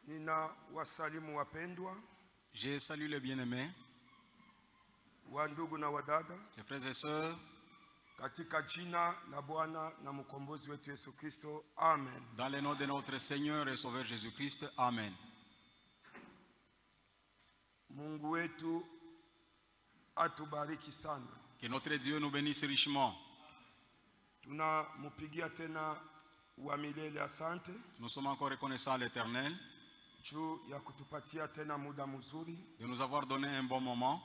Nina wasalimu wapendwa. Je salue les bien-aimés, Wandugu na wadada, les frères et sœurs, katika jina la Bwana na mkombozi wetu Yesu Kristo. Amen. dans le nom de notre Seigneur et Sauveur Jésus-Christ. Amen. Mungu wetu atubariki sana. Que notre Dieu nous bénisse richement. Tunamupigia tena wa milele asante Nous sommes encore reconnaissants à l'Éternel juu ya kutupatia tena muda mzuri de nous avoir donné un bon moment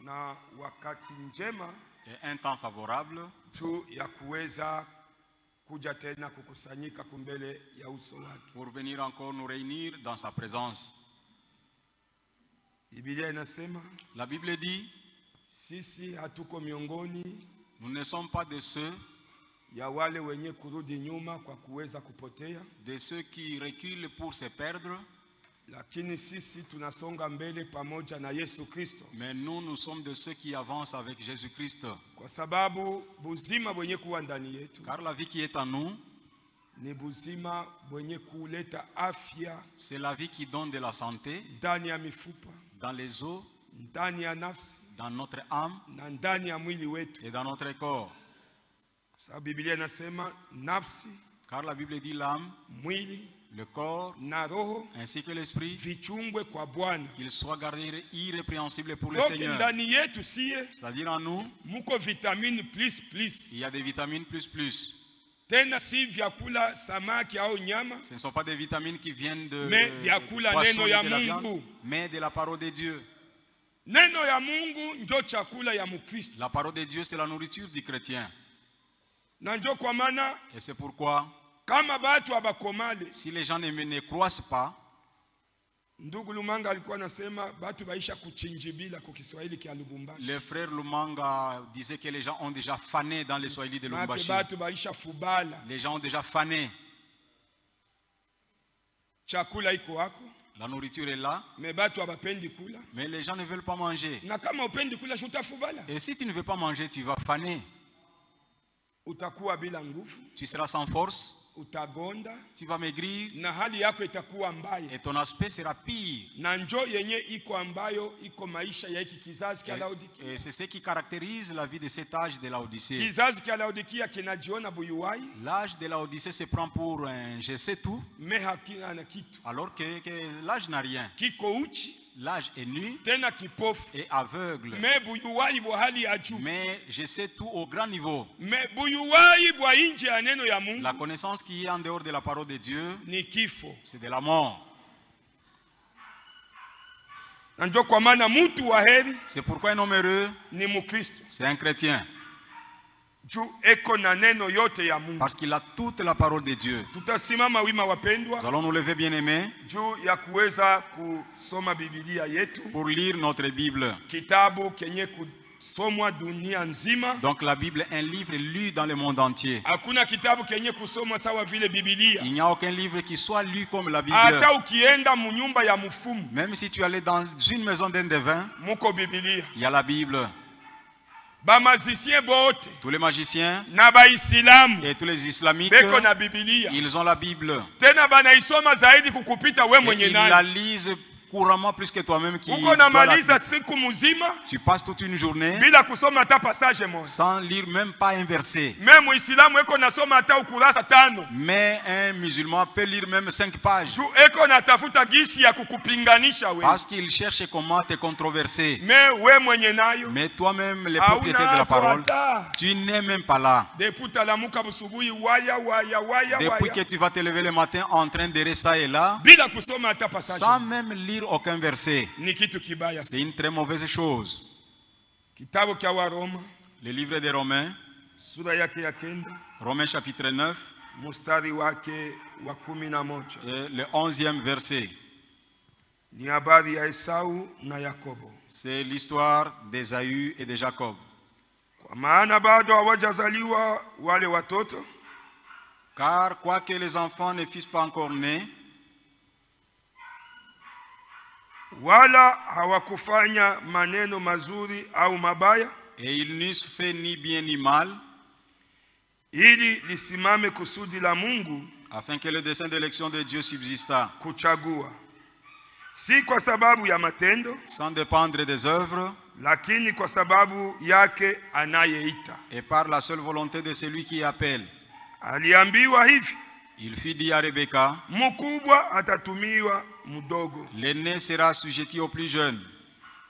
na wakati njema et un temps favorable juu ya kuweza kuja tena kukusanyika kumbele ya uso wake. pour venir encore nous réunir dans sa présence. Biblia inasema La Bible dit, sisi hatuko miongoni nous ne sommes pas de ceux ya wale wenye kurudi nyuma kwa kuweza kupotea, qui reculent pour se perdre, lakini sisi tunasonga mbele pamoja na Yesu Kristo, mais nous sommes de ceux qui avancent avec Jésus-Christ. kwa sababu buzima bwenye kuwa ndani yetu Car la vie qui est en nous, ni buzima bwenye kuleta afya c'est la vie qui donne de la santé ndani ya mifupa, dans les os, ndani ya nafsi dans notre âme na ndani ya mwili wetu. et dans notre corps. Sababu Biblia inasema nafsi, Car la Bible dit l'âme, mwili le corps na roho ainsi que l'esprit, vichungwe kwa Bwana. qu'ils soient gardés irrépréhensibles pour le Donc Seigneur. ndani yetu sie C'est-à-dire en nous, muko vitamini plus il y a des vitamines plus. tena si vyakula samaki au nyama, Ce ne sont pas des vitamines qui viennent de mais vyakula poisson neno ni ya de la viande, Mungu. mais de la parole de Dieu. Neno ya Mungu ndio chakula ya Mkristo. La parole de Dieu, c'est la nourriture du chrétien. Na ndio kwa maana Et c'est pourquoi, kama batu abakomale, si les gens ne croissent pas, ndugu Lumanga alikuwa anasema batu baisha kuchinjibila kwa Kiswahili kia Lubumbashi. le frère Lumanga disait que les gens ont déjà fané dans les Swahili de Maana Lubumbashi. batu baisha fubala. Les gens ont déjà fané. Chakula iko wako, La nourriture est là, mais batu abapendi kula. mais les gens ne veulent pas manger. Na kama upendi kula utafubala. Et si tu ne veux pas manger, tu vas faner. Utakuwa bila nguvu, Tu seras sans force, utagonda tu vas maigrir na hali yako itakuwa mbaya. et ton aspect sera pire. Na njo yenye iko ambayo iko maisha ya hiki kizazi kia Laodikia. Et c'est ce qui caractérise la vie de cet âge de la Odyssée. Kizazi kia Laodikia kinajiona buyuwai, L'âge de la Odyssée se prend pour un je sais tout, me hakina na kitu. alors que l'âge n'a rien. Kiko uchi, L'âge est nu tena kipofu. et aveugle. Me buyuwai bwa hali ya juu. Mais je sais tout au grand niveau. Me buyuwai bwa nje ya neno ya Mungu La connaissance qui est en dehors de la parole de Dieu, ni kifo. c'est de la mort. Na njo kwa maana mtu wa heri C'est pourquoi un homme heureux, ni Mkristo. c'est un chrétien. Juu eko na neno yote ya Mungu. Parce qu'il a toute la parole de Dieu. Tutasimama wima wapendwa, Nous allons nous lever bien-aimés juu ya kuweza kusoma Biblia yetu, pour lire notre Bible. kitabu kenye kusomwa dunia nzima. Donc la Bible est un livre lu dans le monde entier. Hakuna kitabu kenye kusomwa sawa vile Biblia. Il n'y a aucun livre qui soit lu comme la Bible. Hata ukienda munyumba ya mfumu, Même si tu allais dans une maison d'un devin, muko Biblia. il y a la Bible. Ba magicien bote Tous les magiciens na baisilamu et tous les islamiques, beko na Biblia. ils ont la Bible. Tena banaisoma zaidi kukupita we Et mwenye ils la nayo. lisent couramment plus que toi-même qui Uko dois na la maliza lire. siku mzima Tu passes toute une journée bila kusoma hata passage moja. sans lire même pas un verset. Me muislamu eko nasoma hata ukurasa 5. Mais un musulman peut lire même 5 pages. Juu eko natafuta gisi ya kukupinganisha we. Parce qu'il cherche comment te controverser. Me we mwenye nayo. Mais toi-même, les propriétaires de la parole, tu n'es même pas là. Depuis talamuka busubuhi waya. Depuis que tu vas te lever le matin en train de ça et là, Bila kusoma hata passage. sans même lire aucun verset. Ni kitu kibaya. C'est une très mauvaise chose. Kitabu kia Waroma Le livre des Romains, sura yake ya 9 Romains chapitre 9, mstari wake wa 11. et le 11e verset. Ni habari ya Esau na Yakobo. C'est l'histoire d'Ésaü et de Jacob. Kwa maana bado hawajazaliwa wale watoto, Car quoique les enfants ne fussent pas encore nés, wala hawakufanya maneno mazuri au mabaya, et ils n'eussent fait ni bien ni mal, ili lisimame kusudi la Mungu afin que le dessein d'élection de Dieu subsista, kuchagua, si kwa sababu ya matendo, sans dépendre des œuvres, lakini kwa sababu yake anayeita. et par la seule volonté de celui qui appelle. Aliambiwa hivi, Il fit dire à Rebecca, mkubwa atatumiwa mdogo, l'aîné sera assujetti au plus jeune,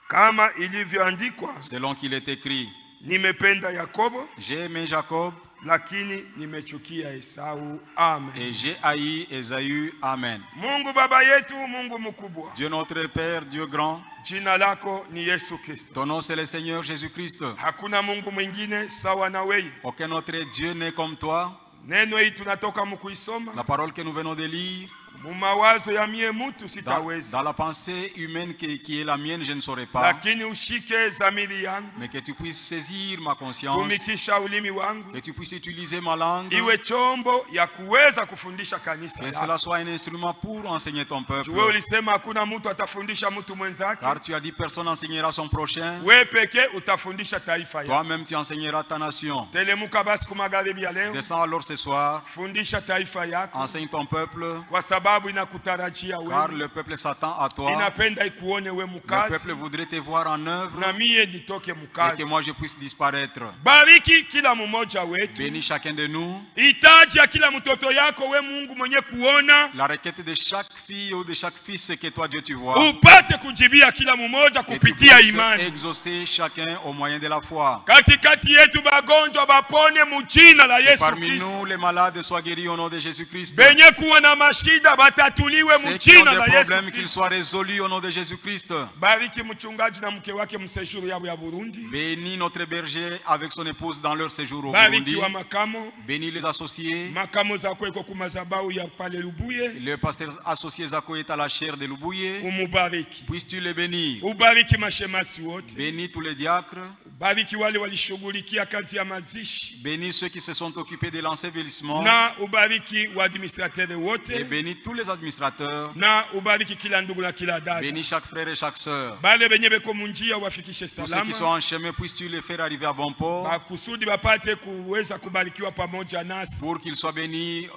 kama ilivyoandikwa, selon qu'il est écrit, nimependa Yakobo j'ai aimé Jacob lakini nimechukia Esau. Amen. et j'ai haï Ésaü. Amen. Mungu baba yetu, Mungu mkubwa, Dieu notre Père, Dieu grand, jina lako ni Yesu Kristo. ton nom c'est le Seigneur Jésus-Christ. Hakuna Mungu mwingine sawa na wewe. Aucun autre Dieu n'est comme toi. Neno hili tunatoka mkuisoma, La parole que nous venons de lire, mumawazo ya mie mutu dans sitaweza, la pensée humaine qui est la mienne, je ne saurais pas, lakini ushike zamiri yangu, mais que tu puisses saisir ma conscience, tumikisha ulimi wangu, que tu puisses utiliser ma langue, iwe chombo ya kuweza kufundisha kanisa que lako. cela soit un instrument pour enseigner ton peuple. Wewe ulisema hakuna mtu atafundisha mtu mwenzake, Car tu as dit personne enseignera son prochain, wewe pekee utafundisha taifa yako. toi-même tu enseigneras ta nation. Telemuka basi kwa magharibi ya leo, Descends alors ce soir, fundisha taifa yako, enseigne ton peuple, kwa sababu inakutarajia car wewe, le peuple s'attend à toi. inapenda ikuone we Le mukazi, peuple voudrait te voir en œuvre na mie nitoke et que mukazi. moi je puisse disparaître. Bariki kila mmoja wetu, Bénis chacun de nous. hitaji ya kila mtoto yako we Mungu mwenye kuona, La requête de chaque fille ou de chaque fils que toi Dieu tu vois. upate kujibia kila mmoja Et tu kupitia puisses imani. exaucer chacun au moyen de la foi. Katikati yetu bagonjwa bapone mujina la Yesu Parmi Kristo. nous, les malades soient guéris au nom de Jésus-Christ. Benye kuwa na mashida batatuliwe Ceux qui ont mujina des la Yesu problèmes, qu'ils Kristo. soient résolus au nom de Jésus-Christ. Bariki mchungaji na mke wake msejuru yabo ya Burundi. Bénis notre berger avec son épouse dans leur séjour au Bariki Burundi. wa makamo, Bénis les associés. makamo zako iko kumazabau ya pale Lubuye. Le pasteur associé Zako est à la chaire de Loubouye. Umubariki. Puisses-tu les bénir. Ubariki mashemasi wote. Bénis tous les diacres. Bariki wale walishughulikia kazi ya mazishi. Bénis ceux qui se sont occupés de l'ensevelissement. Na ubariki wa administrateur Et wote. bénis tous les administrateurs. Na ubariki kila ndugu na kila dada. Bénis chaque frère et chaque sœur. Bale benye beko munjia wafikishe Tous ceux qui sont salama. en chemin, puisses-tu les faire arriver à bon port. Bakusudi bapate kuweza kubarikiwa pamoja nasi. Pour qu'ils soient bénis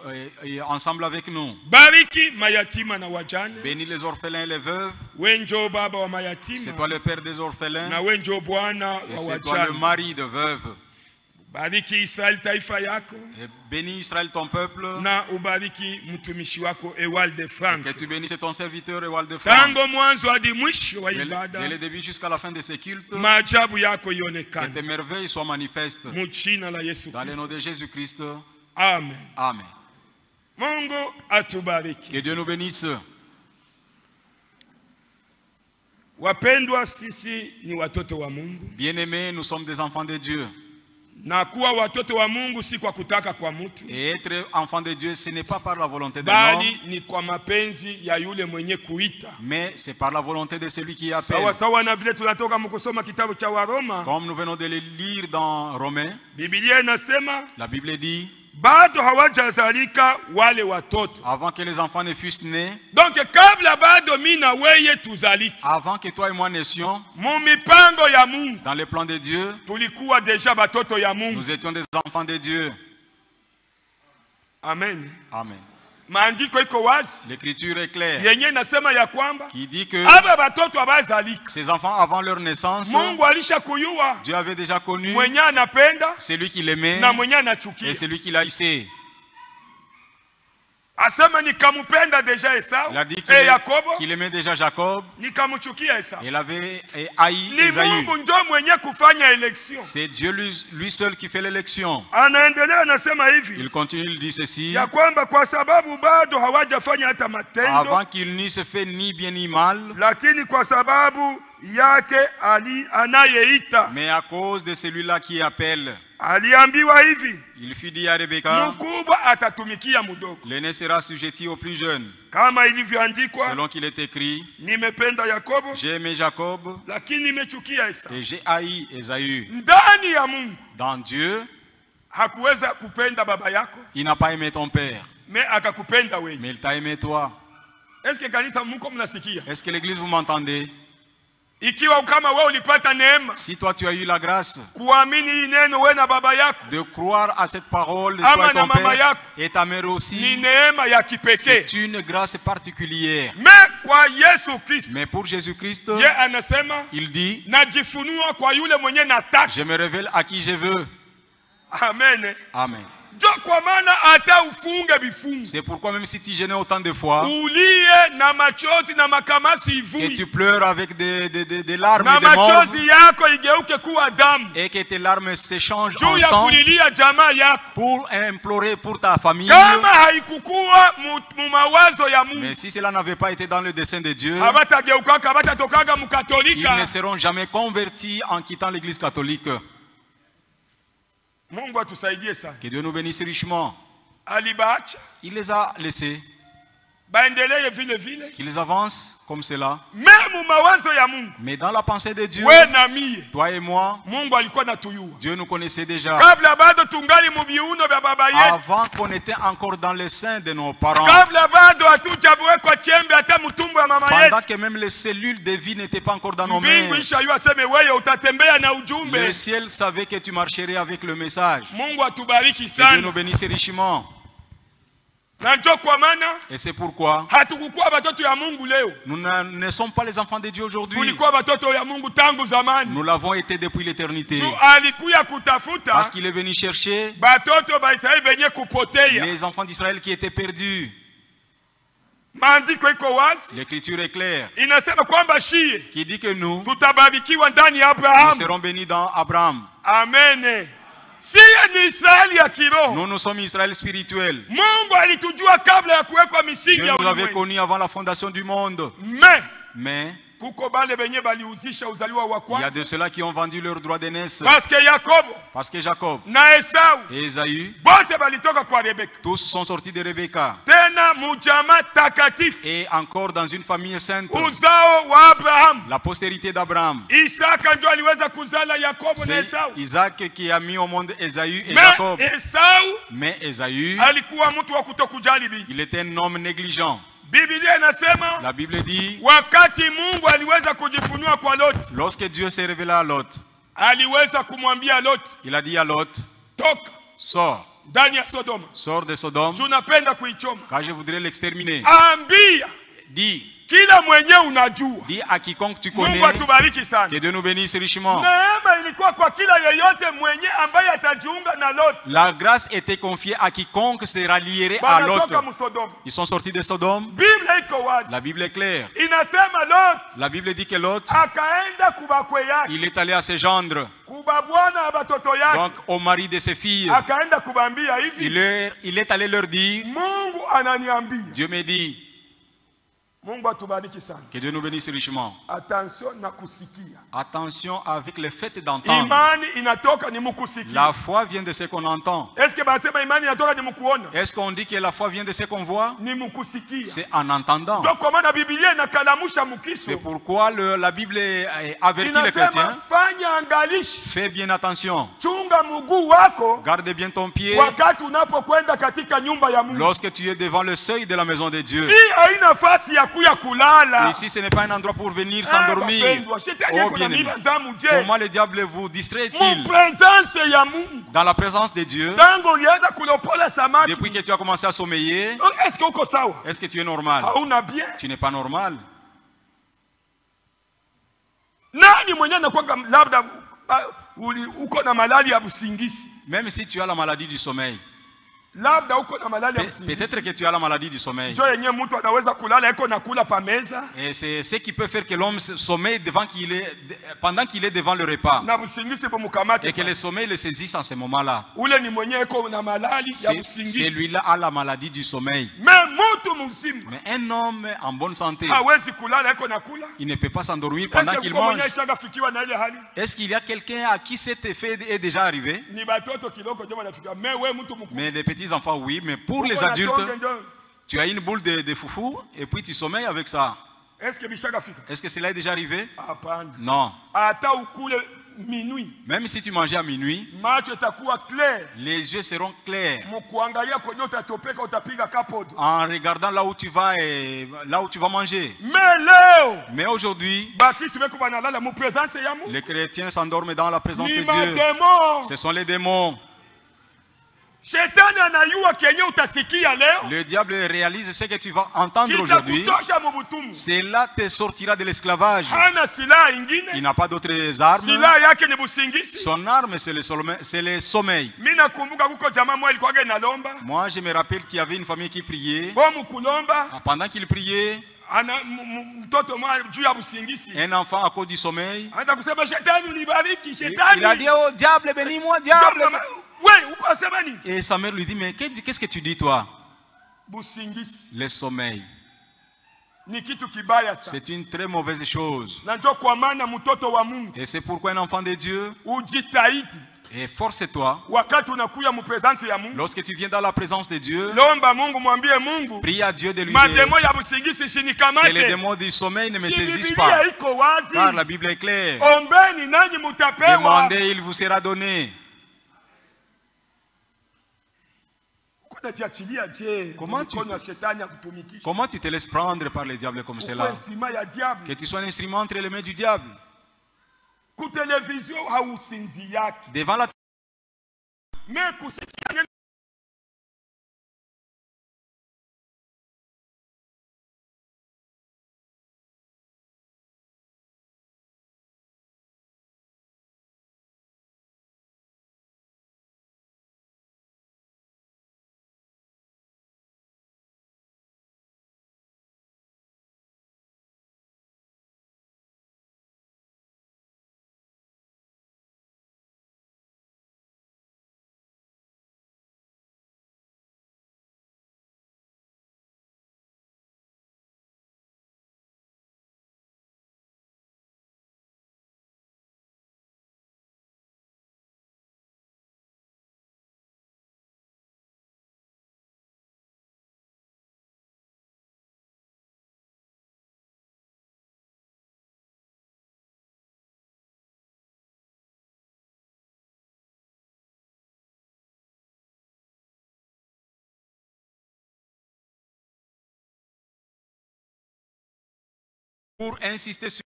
et ensemble avec nous. Bariki mayatima na wajane. Bénis les orphelins et les veuves. Wenjo baba wa C'est mayatima. toi le père des orphelins. Na wenjo bwana Et wa c'est toi le wajane. mari de veuves. Bariki Israel taifa yako. Et bénis Israël ton peuple. Na ubariki mtumishi wako Ewalde Frank. Que tu bénisses ton serviteur Ewald de France. Tango mwanzo hadi mwisho wa Dès ibada. le début jusqu'à la fin de ces cultes. Maajabu yako Que ionekane. tes merveilles soient manifestes. Mujina la Yesu Dans le nom Kristo. de Jésus-Christ. Amen. Amen. Mungu atubariki. Que Dieu nous bénisse. Wapendwa, sisi ni watoto wa Mungu. Bien-aimés, nous sommes des enfants de Dieu. Na kuwa watoto wa Mungu si kwa kutaka kwa mtu, Et être enfant de Dieu, ce n'est pas par la volonté de l'homme, bali ni kwa mapenzi ya yule mwenye kuita. mais c'est par la volonté de celui qui appelle. Sawa sawa na vile tunatoka mkusoma kitabu cha Waroma. Comme nous venons de le lire dans Romains, Biblia inasema la Bible dit, bado hawajazalika wale watoto. avant que les enfants ne fussent nés, Donc kabla bado mimi na weye tuzaliki, avant que toi et moi naissions, mu mipango ya Mungu dans le plan de Dieu, tulikuwa deja batoto ya Mungu. nous étions des enfants de Dieu. Amen. Amen. Maandiko iko wazi L'écriture est claire, yenye nasema ya kwamba qui dit que aba batoto abazalika ces enfants, avant leur naissance, Mungu alisha kuyua Dieu avait déjà connu mwenye anapenda celui qui l'aimait na mwenye et anachukia. celui qui l'haïssait. Asema nikamupenda deja Esau Il a dit Yakobo, qu'il aimait déjà Jacob. nikamuchukia Esau. Il avait haï Ni Esaü. Mungu njo mwenye kufanya election. C'est Dieu lui seul qui fait l'élection. Anaendelea anasema hivi Il continue, il dit ceci. ya kwamba kwa sababu bado hawajafanya hata matendo, Avant qu'il n'y se fait ni bien ni mal, lakini kwa sababu yake anayeita. mais à cause de celui-là qui appelle, Aliambiwa hivi, il fut dit à Rebecca, mkubwa atatumikia mdogo, l'aîné sera assujetti au plus jeune. kama ilivyoandikwa, Selon qu'il est écrit, nimependa Yakobo j'ai aimé Jacob lakini nimechukia Esau. et j'ai haï Ésaü. Ndani ya Mungu Dans Dieu, hakuweza kupenda baba yako, il n'a pas aimé ton père, mais akakupenda wewe. mais il t'a aimé toi. Est-ce que kanisa mko mnasikia? Est-ce que l'église, vous m'entendez? Ikiwa kama wewe ulipata neema Si toi tu as eu la grâce kuamini hii neno wewe na baba yako, de croire à cette parole de Ama toi et na ton mama père yako. et ta mère ni aussi, neema ya kipekee. c'est une grâce particulière. Mais kwa Yesu Kristo, Mais pour Jésus-Christ, ye anasema il dit, najifunua kwa yule mwenye nataka. je me révèle à qui je veux. Amen. Amen. Jo kwa maana hata ufunge vifungo, C'est pourquoi même si tu gênes autant de fois, ulie na machozi na makamasi que ivui, tu pleures avec des larmes na et des morts, machozi yako igeuke kuwa damu, et que tes larmes s'échangent juu en ya sang kulilia jamaa yako. pour implorer pour ta famille. Kama haikukuwa mu mawazo ya Mungu, Mais si cela n'avait pas été dans le dessein de Dieu, habatageuka habatatokaga ils mukatolika. ne seront jamais convertis en quittant l'église catholique. Mungu atusaidie sana. Que Dieu nous bénisse richement. Alibaacha Il les a laissés, baendelee vile vile, qu'ils avancent comme cela. memu mawazo ya Mungu. Mais dans la pensée de Dieu, We na mie, toi et moi, Mungu alikuwa natuyua Dieu nous connaissait déjà. kabla bado tungali mu viuno vya baba yetu, Avant qu'on était encore dans le sein de nos parents. kabla bado hatujawekwa chembe hata mtumbo ya mama Pendant yetu. que même les cellules de vie n'étaient pas encore dans nos Mbingu mains. ishayua aseme wewe utatembea na ujumbe. Le ciel savait que tu marcherais avec le message. Mungu atubariki Que Dieu nous sana. bénisse richement. Na njo kwa maana Et c'est pourquoi hatukukuwa batoto ya Mungu leo, nous ne sommes pas les enfants de Dieu aujourd'hui. tulikuwa batoto ya Mungu tangu zamani. Nous l'avons été depuis l'éternité. Tu alikuya kutafuta Parce qu'il est venu chercher batoto ba Israeli benye kupotea. les enfants d'Israël qui étaient perdus. Maandiko iko wazi, L'écriture est claire inasema kwamba shie qui dit que nous tutabarikiwa ndani ya nous Abrahamu. serons bénis dans Abraham. Amen. Siye ni Israeli ya kiroho. Nous sommes Israël spirituel. Mungu alitujua kabla ya kuwekwa misingi Dieu ya nous avait ulimwengu. connus avant la fondation du monde. Mais Kuko bale benye baliuzisha uzaliwa wa il y a kwanza. de ceux-là qui ont vendu leur droit d'aînesse. Parce que Yakobo Parce que Jacob na Esau et Esaü, bote balitoka kwa Rebeka. tous sont sortis de Rebecca. Tena mujama takatifu, Et encore dans une famille sainte, uzao wa Abraham. la postérité d'Abraham. Isaka ndio aliweza kuzala Yakobo na C'est Esau. Isaac qui a mis au monde Esaü et Mais Jacob. Esau Mais Esaü, alikuwa mtu wa kutokujali bibi. il était un homme négligent. Biblia inasema La Bible dit, wakati Mungu aliweza kujifunua kwa Lot, lorsque Dieu s'est révélé à Lot, aliweza kumwambia Lot, il a dit à Lot, toka sors, ndani ya Sodoma, sors de Sodome, tunapenda kuichoma. car je voudrais l'exterminer. Ambia Dis kila mwenye unajua. Dis à quiconque tu connais, Mungu atubariki sana. que Dieu nous bénisse richement. Neema ilikuwa kwa kila yeyote mwenye ambaye atajiunga na Lot. La grâce était confiée à quiconque se rallierait à Lot. Banatoka Musodoma. Ils sont sortis de Sodome. Biblia iko wazi. La Bible est claire. Inasema Lot La Bible dit que Lot, akaenda kubakwe yake, il est allé à ses gendres, kuba bwana wa batoto yake, donc au mari de ses filles. akaenda kubambia hivi, Il est allé leur dire, Mungu ananiambia. Dieu me dit, Mungu atubariki sana. que Dieu nous bénisse richement. Attention na kusikia. Attention avec le fait d'entendre. Imani inatoka ni mukusikia. La foi vient de ce qu'on entend. Est-ce que basema imani inatoka ni mukuona? Est-ce qu'on dit que la foi vient de ce qu'on voit? Ni mukusikia. C'est en entendant. Ndio kwa maana Biblia inakalamusha mkiso. C'est pourquoi la Bible avertit les chrétiens. Fanya angalishi. Fais bien attention. Chunga mguu wako. Garde bien ton pied Wakati unapokwenda katika nyumba ya Mungu. lorsque tu es devant le seuil de la maison de Dieu. Hii haina nafasi ya kuya kulala. Ici, ce n'est pas un endroit pour venir s'endormir. Oh bien-aimé, comment le diable vous distrait-il dans la présence de Dieu? Depuis que tu as commencé à sommeiller, est-ce que tu es normal? Tu n'es pas normal. Même si tu as la maladie du sommeil, peut-être que tu as la maladie du sommeil. Et c'est ce qui peut faire que l'homme sommeille pendant qu'il est devant le repas. Et que le sommeil le saisisse en ce moment-là. Celui-là a la maladie du sommeil. Mais un homme en bonne santé, il ne peut pas s'endormir pendant qu'il mange. Est-ce qu'il y a quelqu'un à qui cet effet est déjà arrivé? Mais les petits enfants, oui, mais pour les adultes, tu as une boule de foufou et puis tu sommeilles avec ça. Est-ce que cela est déjà arrivé? Non. minuit. Même si tu mangeais à minuit, Macho itakuwa clair. Les yeux seront clairs. Mkuangalia kwenye utachopeka utapiga kapodo. En regardant là où tu vas et là où tu vas manger. Mais aujourd'hui, les chrétiens s'endorment dans la présence de Dieu. Ce sont les démons. Le diable réalise ce que tu vas entendre aujourd'hui. Cela te sortira de l'esclavage. Il n'a pas d'autres armes. Son arme, c'est le sommeil. Moi, je me rappelle qu'il y avait une famille qui priait. Pendant qu'il priait, un enfant à cause du sommeil, il a dit, oh diable, bénis-moi, diable. Et sa mère lui dit, mais qu'est-ce que tu dis toi? Le sommeil. C'est une très mauvaise chose. Et c'est pourquoi un enfant de Dieu, et force-toi, lorsque tu viens dans la présence de Dieu, prie à Dieu de lui dire que les démons du sommeil ne me saisissent pas. Car la Bible est claire. Demandez, il vous sera donné. Comment tu te laisses prendre par les diables comme cela? Que tu sois un instrument entre les mains du diable. Devant la pour insister sur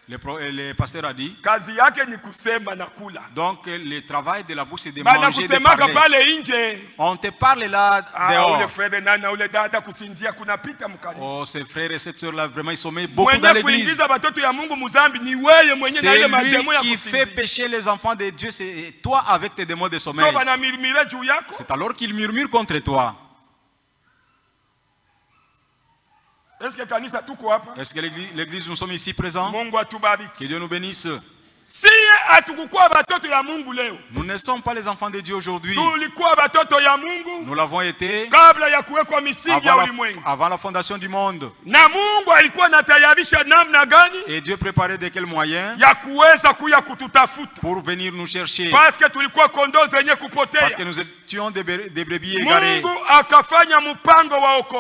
le pasteur a dit. Donc le travail de la bouche c'est de manger, de parler. On te parle là dehors. Oh, ces frères et ces sœurs là, vraiment ils sommeillent beaucoup dans l'église. C'est lui qui fait pécher les enfants de Dieu, c'est toi avec tes démons de sommeil. C'est alors qu'ils murmurent contre toi. Est-ce que l'église, nous sommes ici présents? Que Dieu nous bénisse. Nous ne sommes pas les enfants de Dieu aujourd'hui. Nous l'avons été avant la fondation du monde. Et Dieu préparait de quels moyens pour venir nous chercher. Parce que nous étions des brebis égarées.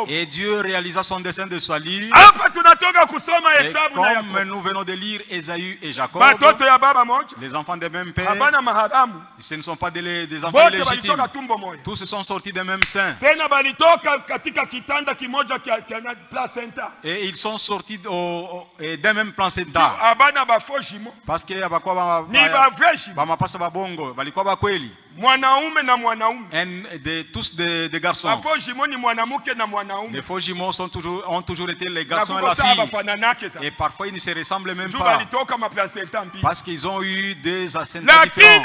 Et Dieu réalisa son dessein de salut. Et comme nous venons de lire Ésaü et Jacob, les enfants des mêmes pères, ce ne sont pas des enfants illégitimes. Tous se sont sortis des mêmes seins. Et ils sont sortis d'un même placenta. Parce que tous des garçons. Les faux jumeaux ont toujours été les garçons et la fille. Et parfois ils ne se ressemblent même pas. Parce qu'ils ont eu des ascendances différents.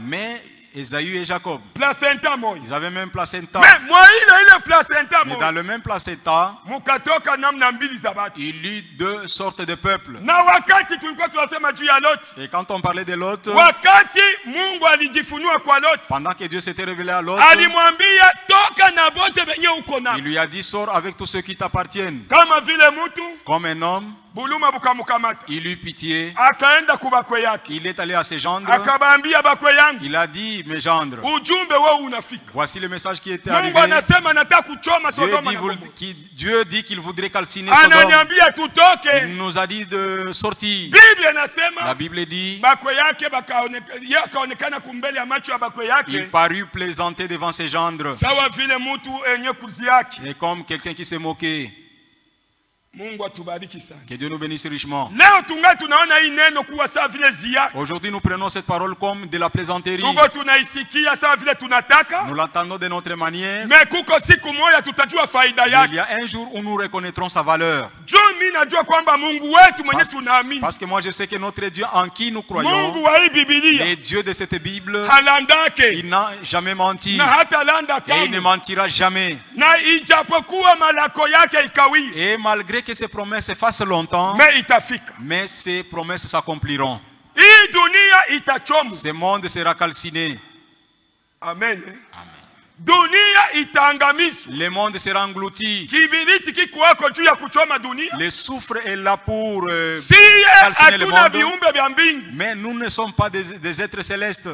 Mais Ésaü et Jacob, ils avaient même placenta. Mais dans le même placenta, il y eut deux sortes de peuples. Et quand on parlait de Lot, pendant que Dieu s'était révélé à Lot, il lui a dit, sors avec tous ceux qui t'appartiennent. Comme un homme, il eut pitié. Il est allé à ses gendres. Il a dit, mes gendres, voici le message qui était arrivé. Dieu dit qu'il voudrait calciner Sodome. Il nous a dit de sortir. La Bible dit, il parut plaisanter devant ses gendres. Et comme quelqu'un qui s'est moqué. Que Dieu nous bénisse richement. Aujourd'hui, nous prenons cette parole comme de la plaisanterie. Nous l'entendons de notre manière. Mais il y a un jour où nous reconnaîtrons sa valeur. Parce que moi, je sais que notre Dieu en qui nous croyons, le Dieu de cette Bible, il n'a jamais menti. Et il ne mentira jamais. Et malgré que ces promesses fassent longtemps, mais ces promesses s'accompliront. Ce monde sera calciné. Amen. Amen. Le monde sera englouti. Le soufre est là pour calciner le monde. Mais nous ne sommes pas des êtres célestes.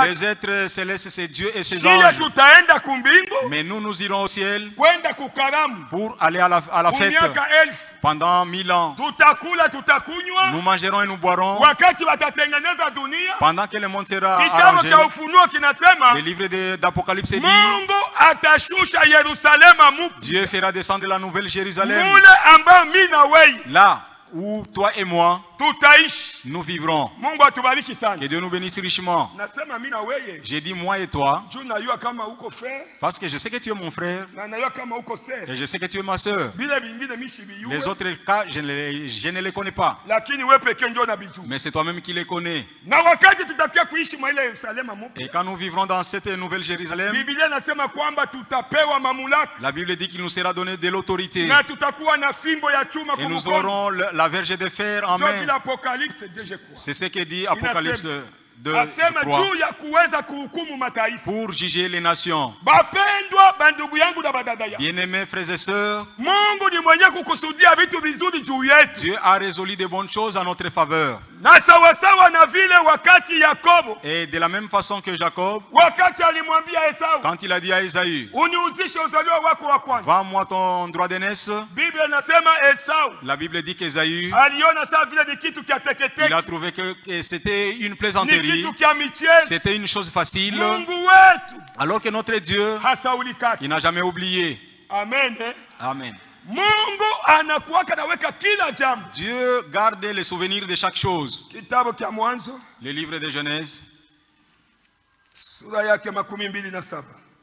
Les êtres célestes, c'est Dieu et ses anges. Mais nous irons au ciel pour aller à la fête. Pendant 1000 ans, nous mangerons et nous boirons. Pendant que le monde sera arrangé, le livre d'Apocalypse dit, Dieu fera descendre la nouvelle Jérusalem, là où toi et moi nous vivrons. Que Dieu nous bénisse richement. J'ai dit moi et toi parce que je sais que tu es mon frère et je sais que tu es ma soeur. Les autres cas, je ne les connais pas. Mais c'est toi-même qui les connais. Et quand nous vivrons dans cette nouvelle Jérusalem, la Bible dit qu'il nous sera donné de l'autorité. Et nous aurons la verge de fer en main. C'est ce que dit Apocalypse 2, pour juger les nations. Bien-aimés frères et sœurs, Dieu a résolu de bonnes choses en notre faveur. Et de la même façon que Jacob, quand il a dit à Esaü, vends-moi ton droit d'aînesse, la Bible dit qu'Esaü, il a trouvé que c'était une plaisanterie, c'était une chose facile, alors que notre Dieu, il n'a jamais oublié. Amen. Amen. Dieu garde les souvenirs de chaque chose. Le livre de Genèse.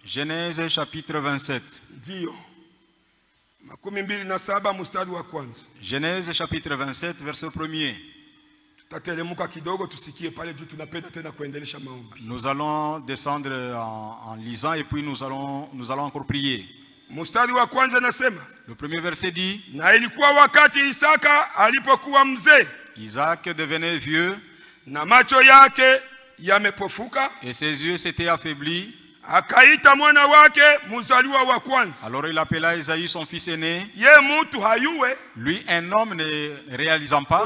Genèse chapitre 27. Genèse chapitre 27 verset 1er. Nous allons descendre en lisant et puis nous allons encore prier. Le premier verset dit, Isaac devenait vieux et ses yeux s'étaient affaiblis. Alors il appela Esaü son fils aîné. Lui, un homme ne réalisant pas,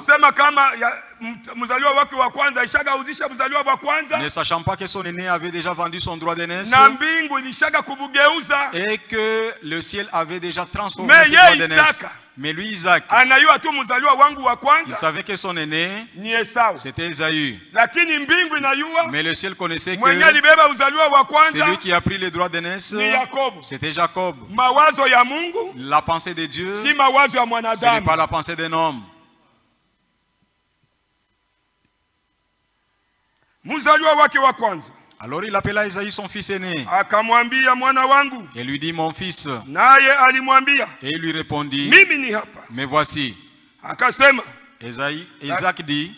ne sachant pas que son aîné avait déjà vendu son droit d'aînesse et que le ciel avait déjà transformé ce droit d'aînesse. Mais lui, Isaac, il savait que son aîné, c'était Esaü. Mais le ciel connaissait que celui qui a pris les droits d'aînesse, c'était Jacob. La pensée de Dieu, ce n'est pas la pensée d'un homme. Alors il appela Esaü son fils aîné et lui dit, mon fils. Et il lui répondit, mais voici. Isaac dit,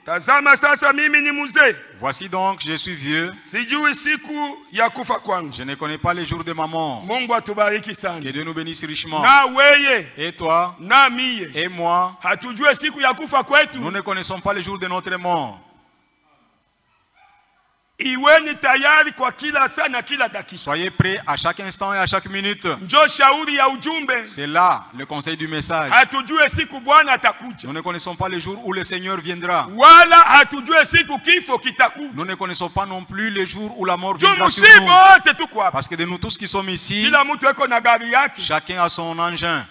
Tazama sasa mimi ni mzee. Voici donc, je suis vieux. Sijui siku ya kufa kwangu. Je ne connais pas les jours de ma mort. Mungu atubariki sana. Que Dieu nous bénisse richement. Na weye. Et toi. Na miye. Et moi. Hatujue siku ya kufa kwetu. Nous ne connaissons pas les jours de notre mort. Iweni tayari kwa kila saa na kila dakika. Soyez prêts à chaque instant et à chaque minute. Njo shauri ya ujumbe. C'est là le conseil du message. Hatujue siku Bwana atakuja. Nous ne connaissons pas les jours où le Seigneur viendra. Wala hatujue siku kifo kitakuja. Nous ne connaissons pas non plus les jours où la mort viendra sur nous. Parce que de nous tous qui sommes ici, kila mtu eko na gari yake. Chacun a son engin.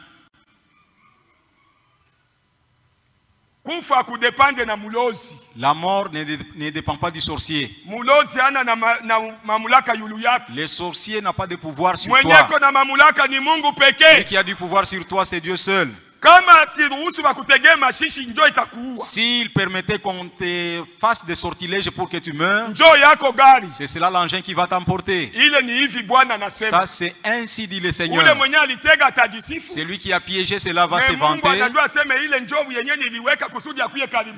Kufa kudepende na mulozi. La mort ne dépend pas du sorcier. Mulozi ana na mamulaka yulu yake. Le sorcier n'a pas de pouvoir sur Mwenye toi. ko na mamulaka ni Mungu pekee. Celui qui a du pouvoir sur toi, c'est Dieu seul. S'il permettait qu'on te fasse des sortilèges pour que tu meurs, c'est cela l'engin qui va t'emporter. Ça, c'est ainsi dit le Seigneur. C'est lui qui a piégé, cela va se vanter.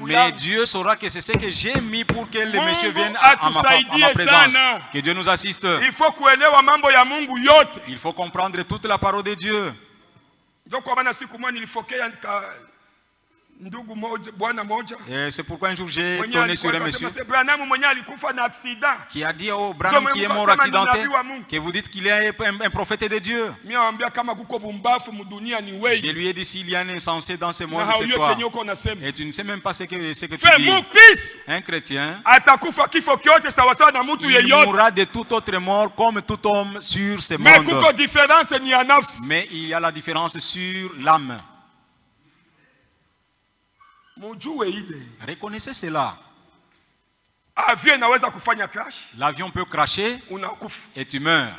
Mais Dieu saura que c'est ce que j'ai mis pour que le monsieur vienne à ma présence. Que Dieu nous assiste. Il faut comprendre toute la parole de Dieu. Et c'est pourquoi un jour j'ai tourné sur un monsieur qui a dit au Branham qui est mort accidenté, que vous dites qu'il est un prophète de Dieu. Je lui ai dit s'il y a un insensé dans ce monde, c'est toi. Et tu ne sais même pas ce que tu dis. Un chrétien, il mourra de toute autre mort comme tout homme sur ce monde. Mais il y a la différence sur l'âme. Reconnaissez cela. L'avion peut cracher et tu meurs.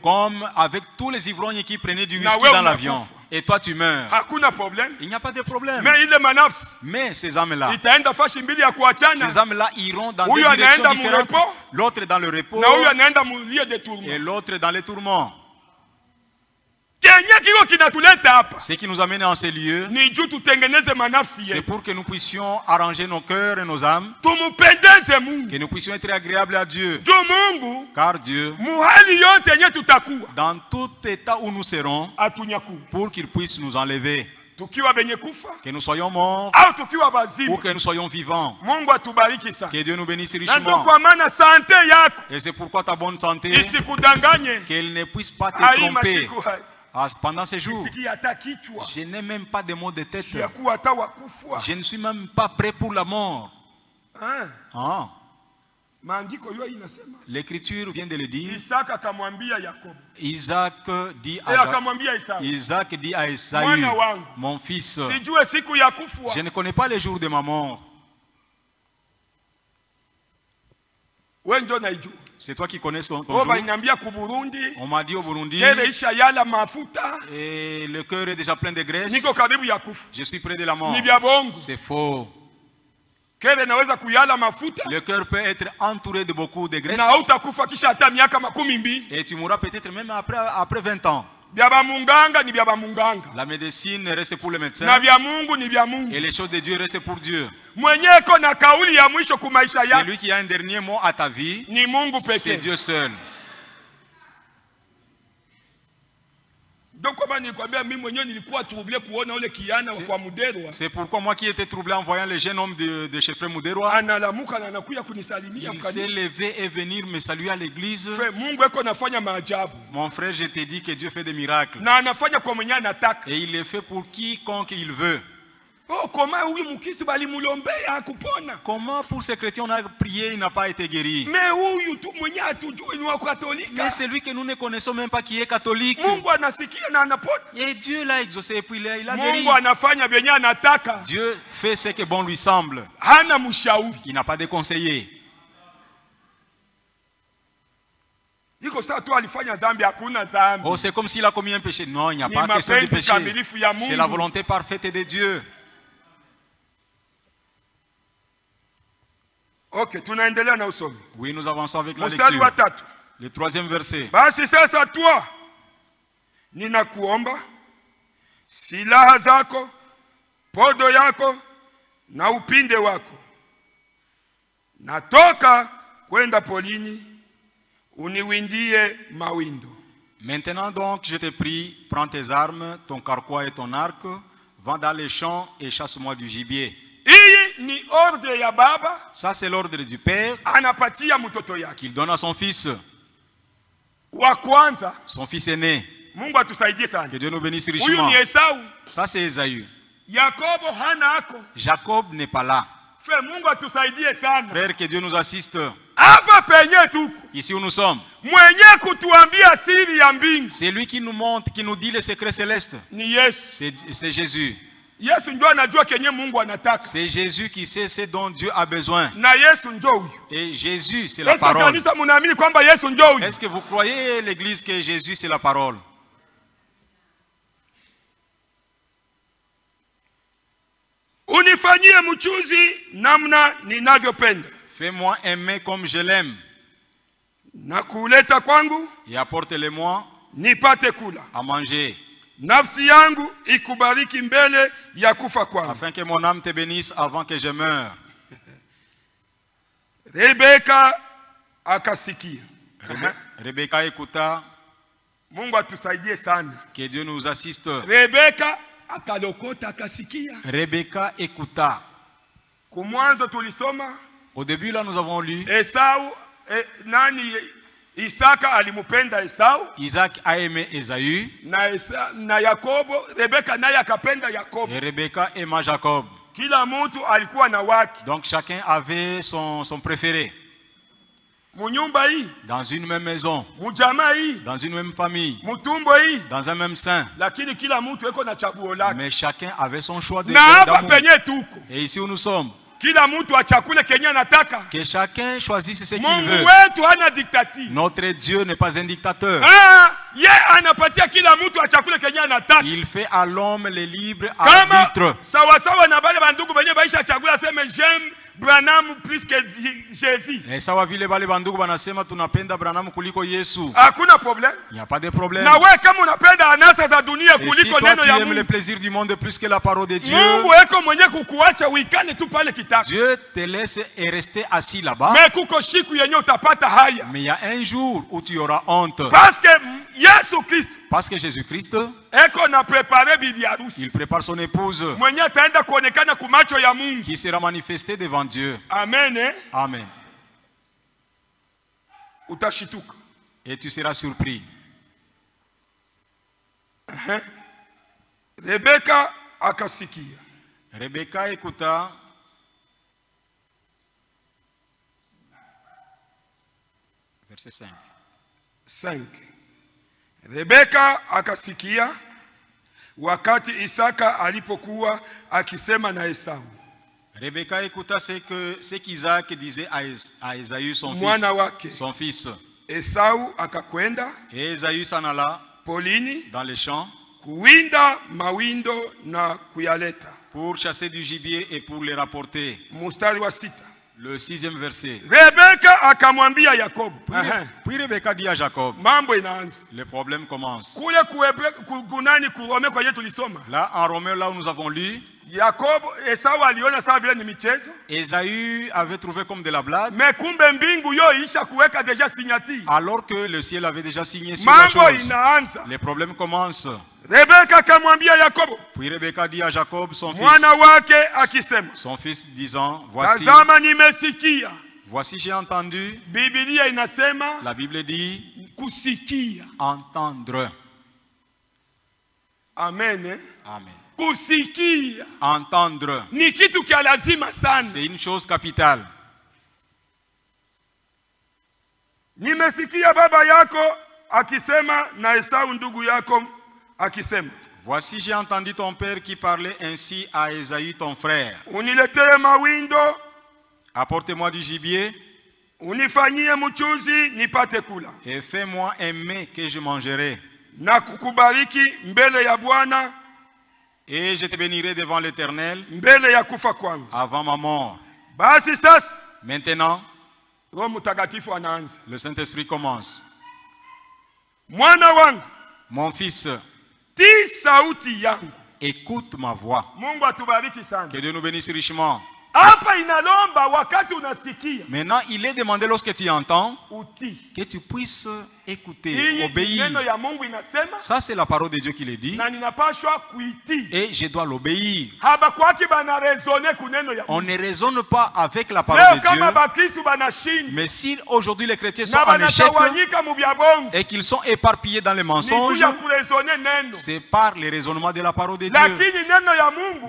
Comme avec tous les ivrognes qui prenaient du whisky dans l'avion. Et toi tu meurs. Il n'y a pas de problème. Mais ces âmes-là, iront dans des directions différentes. L'autre dans le repos et l'autre dans les tourments. Ce qui nous amène en ces lieux, c'est pour que nous puissions arranger nos cœurs et nos âmes, que nous puissions être agréables à Dieu. Car Dieu, dans tout état où nous serons, pour qu'il puisse nous enlever, que nous soyons morts ou que nous soyons vivants. Que Dieu nous bénisse richement. Et c'est pourquoi ta bonne santé, qu'elle ne puisse pas te tromper. Pendant ces jours, je n'ai même pas de maux de tête. Je ne suis même pas prêt pour la mort. L'Écriture vient de le dire. Isaac dit à Esaü, mon fils, je ne connais pas les jours de ma mort. C'est toi qui connais ton jour. On m'a dit au Burundi, et le cœur est déjà plein de graisse. Je suis près de la mort. C'est faux. Le cœur peut être entouré de beaucoup de graisse. Et tu mourras peut-être même après 20 ans. La médecine reste pour le médecin. Et les choses de Dieu restent pour Dieu. Celui qui a un dernier mot à ta vie, c'est Dieu seul. C'est pourquoi moi qui étais troublé en voyant le jeune homme de chez Frère Muderwa, il s'est levé et venir me saluer à l'église. Mon frère, je t'ai dit que Dieu fait des miracles. Et il les fait pour quiconque il veut. Comment pour ces chrétiens on a prié, il n'a pas été guéri? Mais c'est lui que nous ne connaissons même pas qui est catholique. Et Dieu l'a exaucé et puis il a guéri. Dieu fait ce que bon lui semble. Il n'a pas de conseiller. Oh, c'est comme s'il a commis un péché. Non, il n'y a pas question de péché. C'est la volonté parfaite de Dieu. Ok, oui, nous avançons avec la lecture. Le troisième verset. Basi sasa toi, ninakuomba silaha zako podo yako na upinde wako. Natoka kwenda polini, uniwindie mawindo. Maintenant donc, je te prie, prends tes armes, ton carquois et ton arc, va dans les champs et chasse-moi du gibier. Ni ordre ya baba. Ça c'est l'ordre du père anapatia mtoto yake, qu'il donne à son fils wa kwanza, son fils aîné. Mungu atusaidie sana. Que Dieu nous bénisse richement. Huyu ni Esau. Ça c'est Esaü. Yakobo hana ako. Jacob n'est pas là. Frère, Mungu atusaidie sana. Frère, que Dieu nous assiste. Hapa penye tuko. Ici où nous sommes. Mwenye kutuambia siri ya mbingu. C'est lui qui nous montre, qui nous dit les secrets célestes. Ni Yesu. C'est Jésus. Yesu ndio anajua kenye Mungu anataka. C'est Jésus qui sait ce dont Dieu a besoin. Na Yesu ndio huyo. Et Jésus c'est la parole. Kanisa mnaamini kwamba Yesu ndio huyo? Est-ce que vous croyez l'église que Jésus c'est la parole? Unifanyie mchuzi namna ninavyopenda. Fais-moi aimer comme je l'aime. Na kuleta kwangu. Et apporte-le-moi. Nipate kula. À manger. Nafsi yangu ikubariki mbele ya kufa kwangu. Afin que mon âme te bénisse avant que je meure. Rebeka akasikia. Rebeka écouta. Mungu atusaidie sana. Que Dieu nous assiste. Rebeka akalokota akasikia. Rebeka écouta. Kumwanzo tulisoma. Au début là nous avons lu. Esau nani Isaka alimupenda Esau. Isaac a aimé Esaü. Na Yakobo, Rebeka naye akapenda Yakobo. Et Rebeka aima Jacob. Kila mtu alikuwa na wake. Donc chacun avait son préféré. Munyumba hii. Dans une même maison. Mujama hii. Dans une même famille. Mutumbo hii. Dans un même sein. Lakini kila mtu eko na chaguo lake. Mais chacun avait son choix de na hapa penye tuko. Et ici où nous sommes. Kila mtu achakule kenye anataka. Que chacun choisisse ce qu'il Mungu veut. wetu hana dictature. Notre Dieu n'est pas un dictateur. Ye anapatia kila mtu achakule kenye anataka. Il fait à l'homme le libre arbitre. Sawa sawa na bale bandugu benye baisha chakula sema j'aime Branham plus que Jésus. Et sawa vile bale bandugu banasema tunapenda Branham kuliko Yesu. Hakuna problème. Il n'y a pas de problème. Na wewe kama unapenda anasa za dunia kuliko neno ya Mungu. Tu aimes le plaisir du monde plus que la parole de Dieu. Mungu eko mwenye kukuacha uikane tu pale kitako. Dieu te laisse et rester assis là-bas. Mais kuko siku yenye utapata haya. Mais il y a un jour où tu auras honte. Parce que Yesu Christ. Parce que Jésus-Christ. Eko na préparer bibi harusi. Il prépare son épouse. Mwenye ataenda kuonekana kumacho ya Mungu. Qui sera manifesté devant Dieu. Amen. Amen. Utashituka. Et tu seras surpris. Rebeka akasikia. Rebeka écouta. Verset 5. 5. Rebeka akasikia wakati Isaka alipokuwa akisema na Esau. Rebeka écouta ce qu'Isaac disait à Esaü son fils. Esau akakwenda. Et Esaü s'en alla polini dans les champs kuwinda mawindo na kuyaleta. Pour chasser du gibier et pour les rapporter. Mstari wa 6. Le 6e verset. Rebeka akamwambia Yakobo. Puis Rebeka dit à Jacob. Mambo inaanza. Le problème commence. Kule kunani kurome kwa yetu tulisoma. Là en Romains là où nous avons lu. Yakobo Esau aliona sawa vile ni michezo. Esaü avait trouvé comme de la blague. Mais kumbe mbingu yo isha kuweka déjà signature. Alors que le ciel avait déjà signé sur la chose. Mambo inaanza. Les problèmes commencent. Rebeka akamwambia Yakobo. Puis Rebeka dit à Jacob son fils. Mwana wake akisema. Son fils disant voici. Tazama nimesikia. Voici j'ai entendu. Biblia inasema. La Bible dit kusikia. Entendre. Amen. Amen. Kusikia. Entendre. Ni kitu kia lazima sana. C'est une chose capitale. Nimesikia baba yako akisema na Esau ndugu yako akisema. Voici j'ai entendu ton père qui parlait ainsi à Esaü ton frère. Uniletee mawindo. Apporte-moi du gibier. Unifanyie mchuzi nipate kula. Et fais-moi aimer que je mangerai. Na kukubariki mbele ya Bwana. Et je te bénirai devant l'Éternel. Mbele ya kufa kwangu. Avant ma mort. Basi sasa. Maintenant. Roho Mtakatifu anaanza. Le Saint-Esprit commence. Mwana wangu. Mon fils. Ti sauti yangu. écoute ma voix. Que Dieu nous bénisse richement. Maintenant, il est demandé lorsque tu entends que tu puisses écouter, obéir. Ça, c'est la parole de Dieu qui le dit. Et je dois l'obéir. On ne raisonne pas avec la parole de Dieu. Mais si aujourd'hui les chrétiens sont en échec et qu'ils sont éparpillés dans les mensonges, c'est par les raisonnements de la parole de Dieu.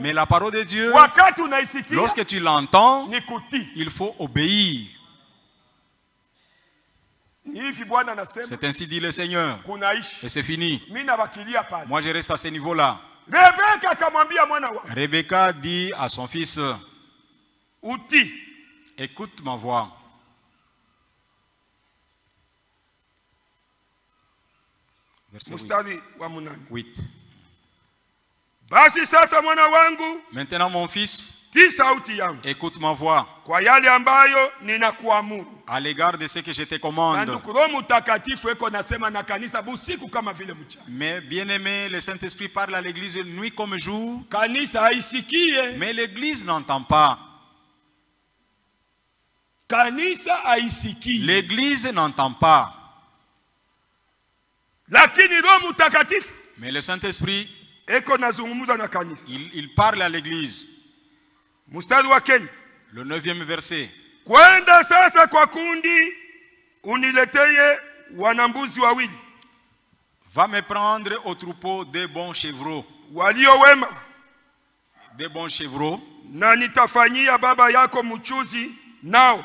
Mais la parole de Dieu, lorsque tu l'entends, il faut obéir. C'est ainsi dit le Seigneur. Et c'est fini. Moi je reste à ce niveau-là. Rebecca dit à son fils, écoute ma voix. Verset 8. Maintenant mon fils, écoute ma voix à l'égard de ce que je te commande. Mais bien aimé, le Saint-Esprit parle à l'église nuit comme jour. Mais l'église n'entend pas. L'église n'entend pas. Mais le Saint-Esprit, il parle à l'église. Le 9e verset. Kwenda sasa kwa kundi unileteye wanambuzi wawili. Va me prendre au troupeau des bons chevreaux. Walio wema. Des bons chevreaux. Na nitafanyia baba yako mchuzi nao.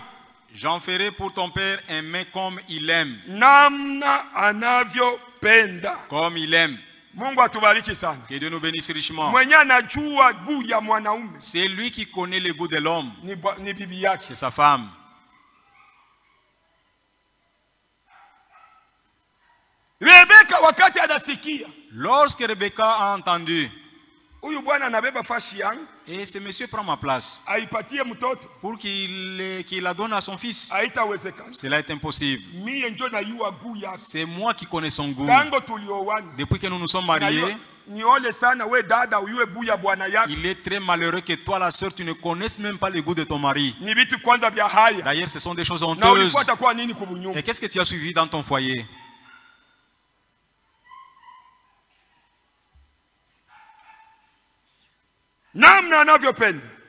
J'en ferai pour ton père un mets comme il aime. Namna anavyopenda. Comme il aime. Mungu atubariki sana. Que Dieu nous bénisse richement. Mwenye anajua guu ya mwanaume. C'est lui qui connaît le goût de l'homme. Ni bibi yake. C'est sa femme. Rebecca wakati anasikia. Lorsque Rebecca a entendu. Huyu bwana anabeba fashi yangu. Et ce monsieur prend ma place. Aipatie mtoto. Pour qu'il la donne à son fils. Haitawezekana. Cela est impossible. Mie ndio najua guu yake. C'est moi qui connais son goût. Tango tulioana. Depuis que nous nous sommes mariés. Il est très malheureux que toi, la sœur, tu ne connaisses même pas le goût de ton mari. D'ailleurs, ce sont des choses honteuses. Et qu'est-ce que tu as suivi dans ton foyer?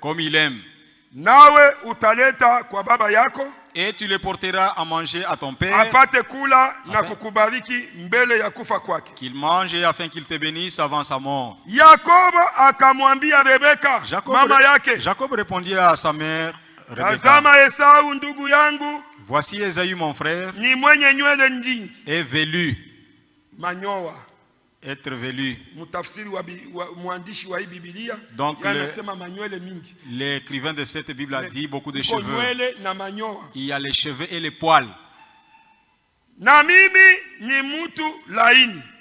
Comme il aime. Et tu les porteras à manger à ton père. Qu'il mange afin qu'il te bénisse avant sa mort. Jacob répondit à sa mère Rebecca. Voici Esaü mon frère. Est velu. Être velu. Donc l'écrivain de cette Bible a dit beaucoup de cheveux. Il y a les cheveux et les poils.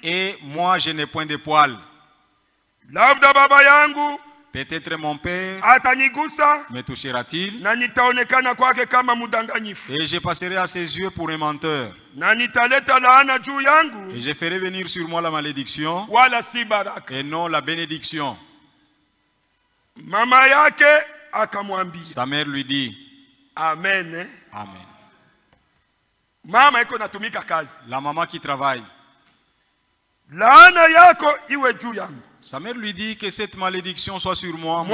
Et moi je n'ai point de poils. Peut-être mon père me touchera-t-il. Et je passerai à ses yeux pour un menteur. Et je ferai venir sur moi la malédiction et non la bénédiction. Sa mère lui dit Amen. Amen. La maman qui travaille. Sa mère lui dit que cette malédiction soit sur moi,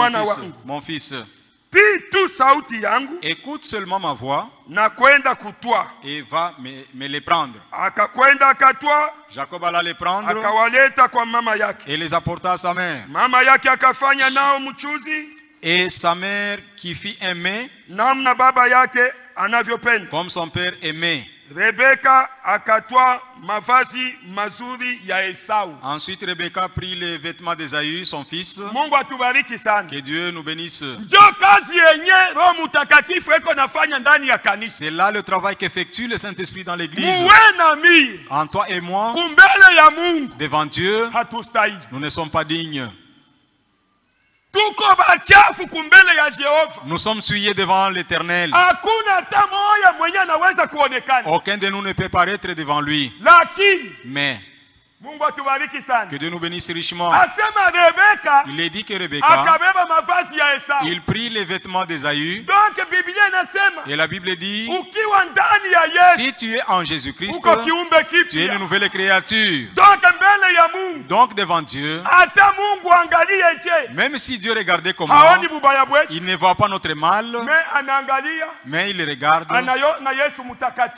mon fils. Écoute seulement ma voix et va me les prendre. Jacob alla les prendre et les apporta à sa mère. Et sa mère qui fit aimer comme son père aimait. Rebecca akatwa mavazi mazuri ya Esau. Ensuite Rebecca prit les vêtements d'Esaü son fils. Mungu atubariki sana. Que Dieu nous bénisse. Ndio kazi yenye Roho Mtakatifu eko nafanya ndani ya kanisa. C'est là le travail qu'effectue le Saint-Esprit dans l'église. En toi et moi. Kumbele ya Mungu. Devant Dieu. Hatustahili. Nous ne sommes pas dignes. Nous sommes souillés devant l'Éternel. Aucun de nous ne peut paraître devant lui. Mais Que Dieu nous bénisse richement. Il est dit que Rebecca, il prit les vêtements d'Ésaü. Et la Bible dit, si tu es en Jésus-Christ, tu es une nouvelle créature. Donc devant Dieu, même si Dieu regardait comment, il ne voit pas notre mal, mais il regarde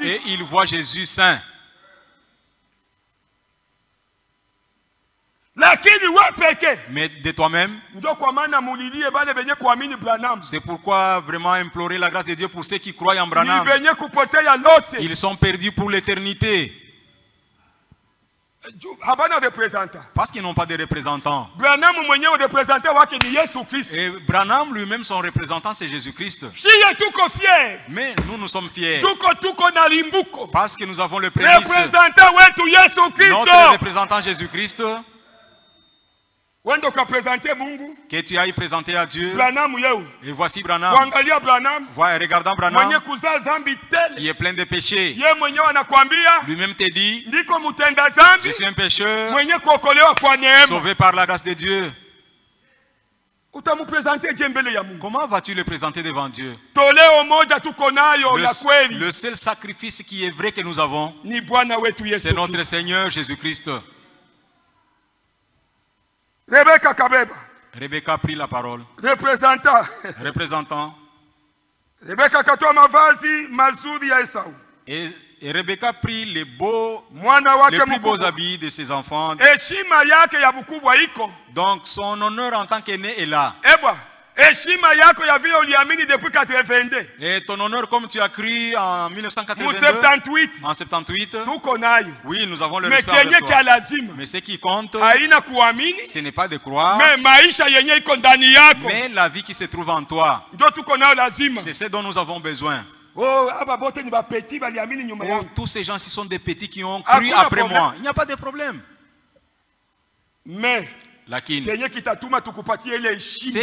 et il voit Jésus saint. Mais de toi-même, c'est pourquoi vraiment implorer la grâce de Dieu pour ceux qui croient en Branham. Ils sont perdus pour l'éternité. Parce qu'ils n'ont pas de représentants. Et Branham lui-même, son représentant, c'est Jésus-Christ. Mais nous sommes fiers. Parce que nous avons le prémice. Notre représentant Jésus-Christ. Que tu ailles présenter à Dieu. Et voici Branham. Regardant Branham, qui est plein de péchés. Lui-même te dit, je suis un pécheur, sauvé par la grâce de Dieu. Comment vas-tu le présenter devant Dieu? Le seul sacrifice qui est vrai que nous avons, c'est notre Seigneur Jésus-Christ. Rebecca a pris la parole. Représentant. Et Rebecca prit les plus beaux habits de ses enfants. Donc son honneur en tant qu'aîné est là. Et ton honneur comme tu as cru en 1982, en 78, oui, nous avons le respect de toi. Mais ce qui compte, ce n'est pas de croire, mais la vie qui se trouve en toi. C'est ce dont nous avons besoin. Oh, tous ces gens-ci sont des petits qui ont cru après moi. Il n'y a pas de problème. Mais ce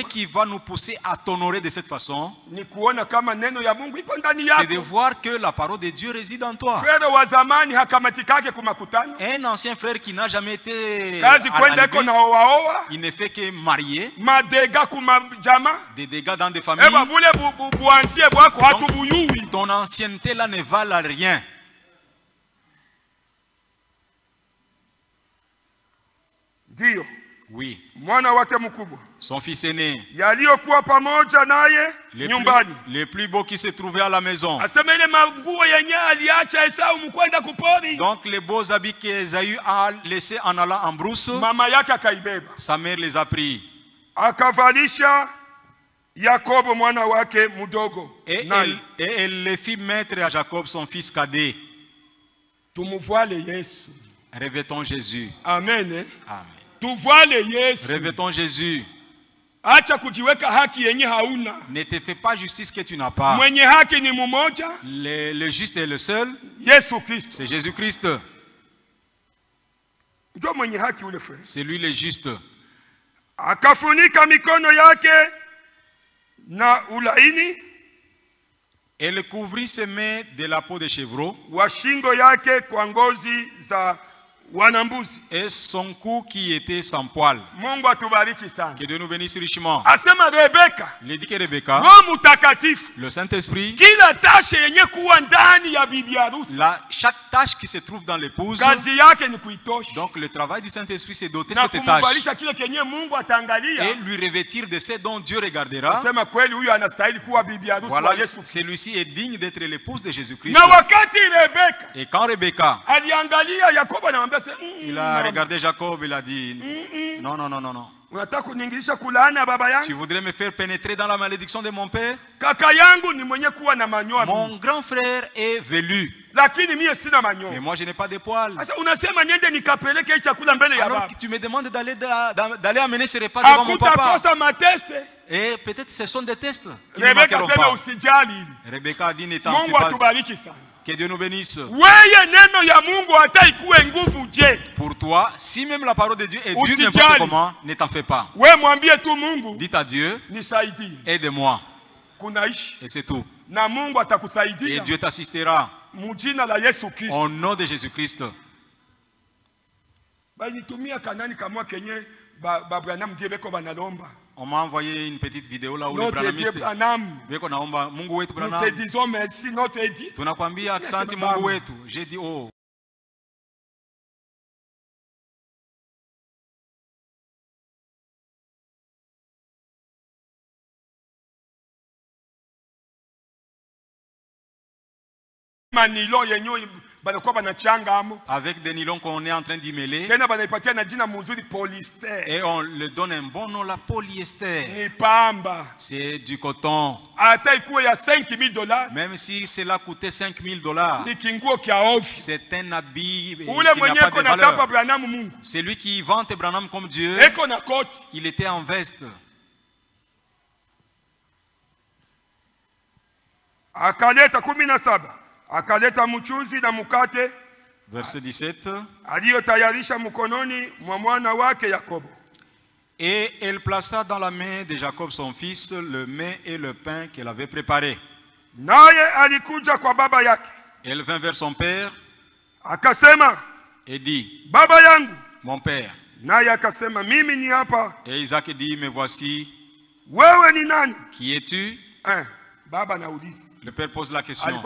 qui va nous pousser à t'honorer de cette façon, c'est de voir que la parole de Dieu réside en toi. Un ancien frère qui n'a jamais été à l'église, il ne fait que marier, des dégâts dans des familles. Donc, ton ancienneté là ne valent rien. Dio. Oui. Son fils aîné. Les plus beaux qui se trouvaient à la maison. Donc les beaux habits qu'Ésaü a laissés en allant en brousse, sa mère les a pris. Et elle les fit mettre à Jacob, son fils cadet. Revêtons Jésus. Amen. Amen. Revêtons Jésus. Ne te fais pas justice que tu n'as pas. Le juste est le seul. C'est Jésus-Christ. C'est lui le juste. Elle couvrit ses mains de la peau de chevreau. Et son cou qui était sans poil. Que Dieu nous bénisse richement. Il dit que Rebecca, le Saint-Esprit, chaque tâche qui se trouve dans l'épouse, donc le travail du Saint-Esprit c'est doter cette tâche et lui revêtir de ce dont Dieu regardera. Voilà, celui-ci est digne d'être l'épouse de Jésus-Christ. Et quand Rebecca, il a regardé Jacob, il a dit non, non, non, non, non. Tu voudrais me faire pénétrer dans la malédiction de mon père? Mon grand frère est velu. Mais moi je n'ai pas de poils. Alors tu me demandes d'aller amener ce repas devant mon papa. Et peut-être ce sont des tests qui ne manqueront pas. Rebecca a dit ne t'en fais pas. Que Dieu nous bénisse. Pour toi, si même la parole de Dieu est dure n'importe comment, ne t'en fais pas. Dites à Dieu, aide-moi. Et c'est tout. Et Dieu t'assistera. Au nom de Jésus-Christ. On m'a envoyé une petite vidéo là où le Branhamiste nous te disons merci, notre Edi. Tunakwambia asante Mungu wetu. J'ai dit oh. Avec des nylons qu'on est en train d'y mêler. Et on le donne un bon nom, la polyester. C'est du coton. Même si cela coûtait $5,000, c'est un habit qui n'a pas de valeur. C'est lui qui vante Branham comme Dieu. Il était en veste. Akaleta mchuzi na mkate. Verset 17. Aliyotayarisha mkononi mwa mwana wake Yakobo. Et elle plaça dans la main de Jacob son fils le mets et le pain qu'elle avait préparé. Naye alikuja kwa baba yake. Elle vint vers son père. Akasema. Et dit. Baba yangu. Mon père. Naye akasema mimi ni hapa. Et Isaac dit me voici. Wewe ni nani? Qui es-tu? Baba nauliza. Le père pose la question.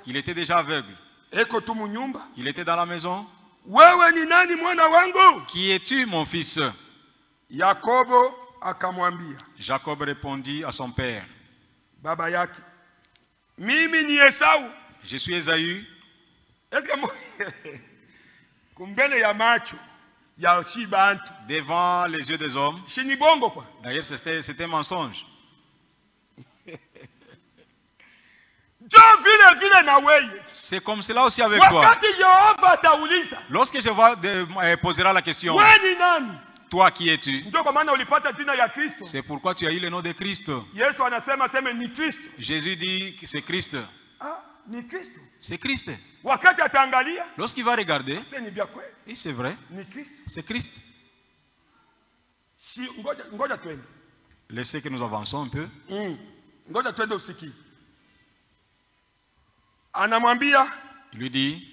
Il était déjà aveugle. Il était dans la maison. Qui es-tu, mon fils? Jacob répondit à son père. Je suis Ésaü. Devant les yeux des hommes. D'ailleurs, c'était un mensonge. C'est comme cela aussi avec toi. Lorsque je vois posera la question, toi qui es-tu? C'est pourquoi tu as eu le nom de Christ. Jésus dit que c'est Christ. C'est Christ. Lorsqu'il va regarder, et c'est vrai, c'est Christ. Laissez que nous avançons un peu. Il lui dit,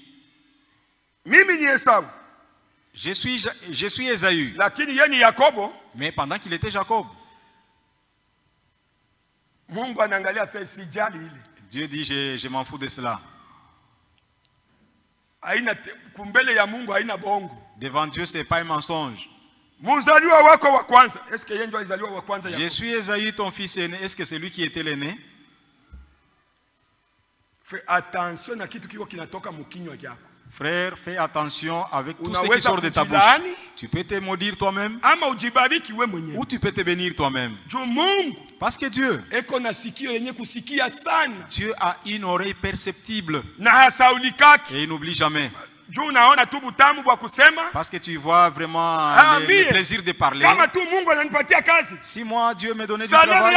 je suis Ésaü. Mais pendant qu'il était Jacob, Dieu dit, je m'en fous de cela. Devant Dieu, ce n'est pas un mensonge. Je suis Ésaü, ton fils aîné. Est-ce que c'est lui qui était l'aîné? Fais attention à kitu kiko kinatoka mukinywa yako. Frère, fais attention avec tout ce qui sort de ta bouche. Tu peux te maudire toi-même. Ou tu peux te bénir toi-même. Parce que Dieu a une oreille perceptible. Et il n'oublie jamais. Parce que tu vois vraiment le plaisir de parler. Si moi Dieu me donnait du travail,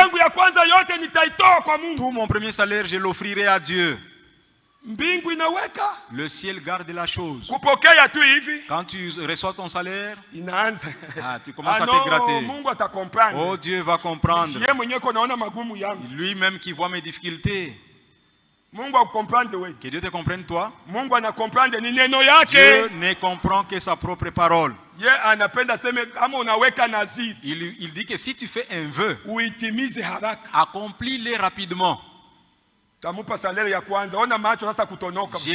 tout mon premier salaire je l'offrirai à Dieu. Le ciel garde la chose. Quand tu reçois ton salaire, tu commences à te gratter. Oh, Dieu va comprendre. Lui-même qui voit mes difficultés. Que Dieu te comprenne toi. Dieu ne comprend que sa propre parole. Il dit que si tu fais un vœu, accomplis-le rapidement. Je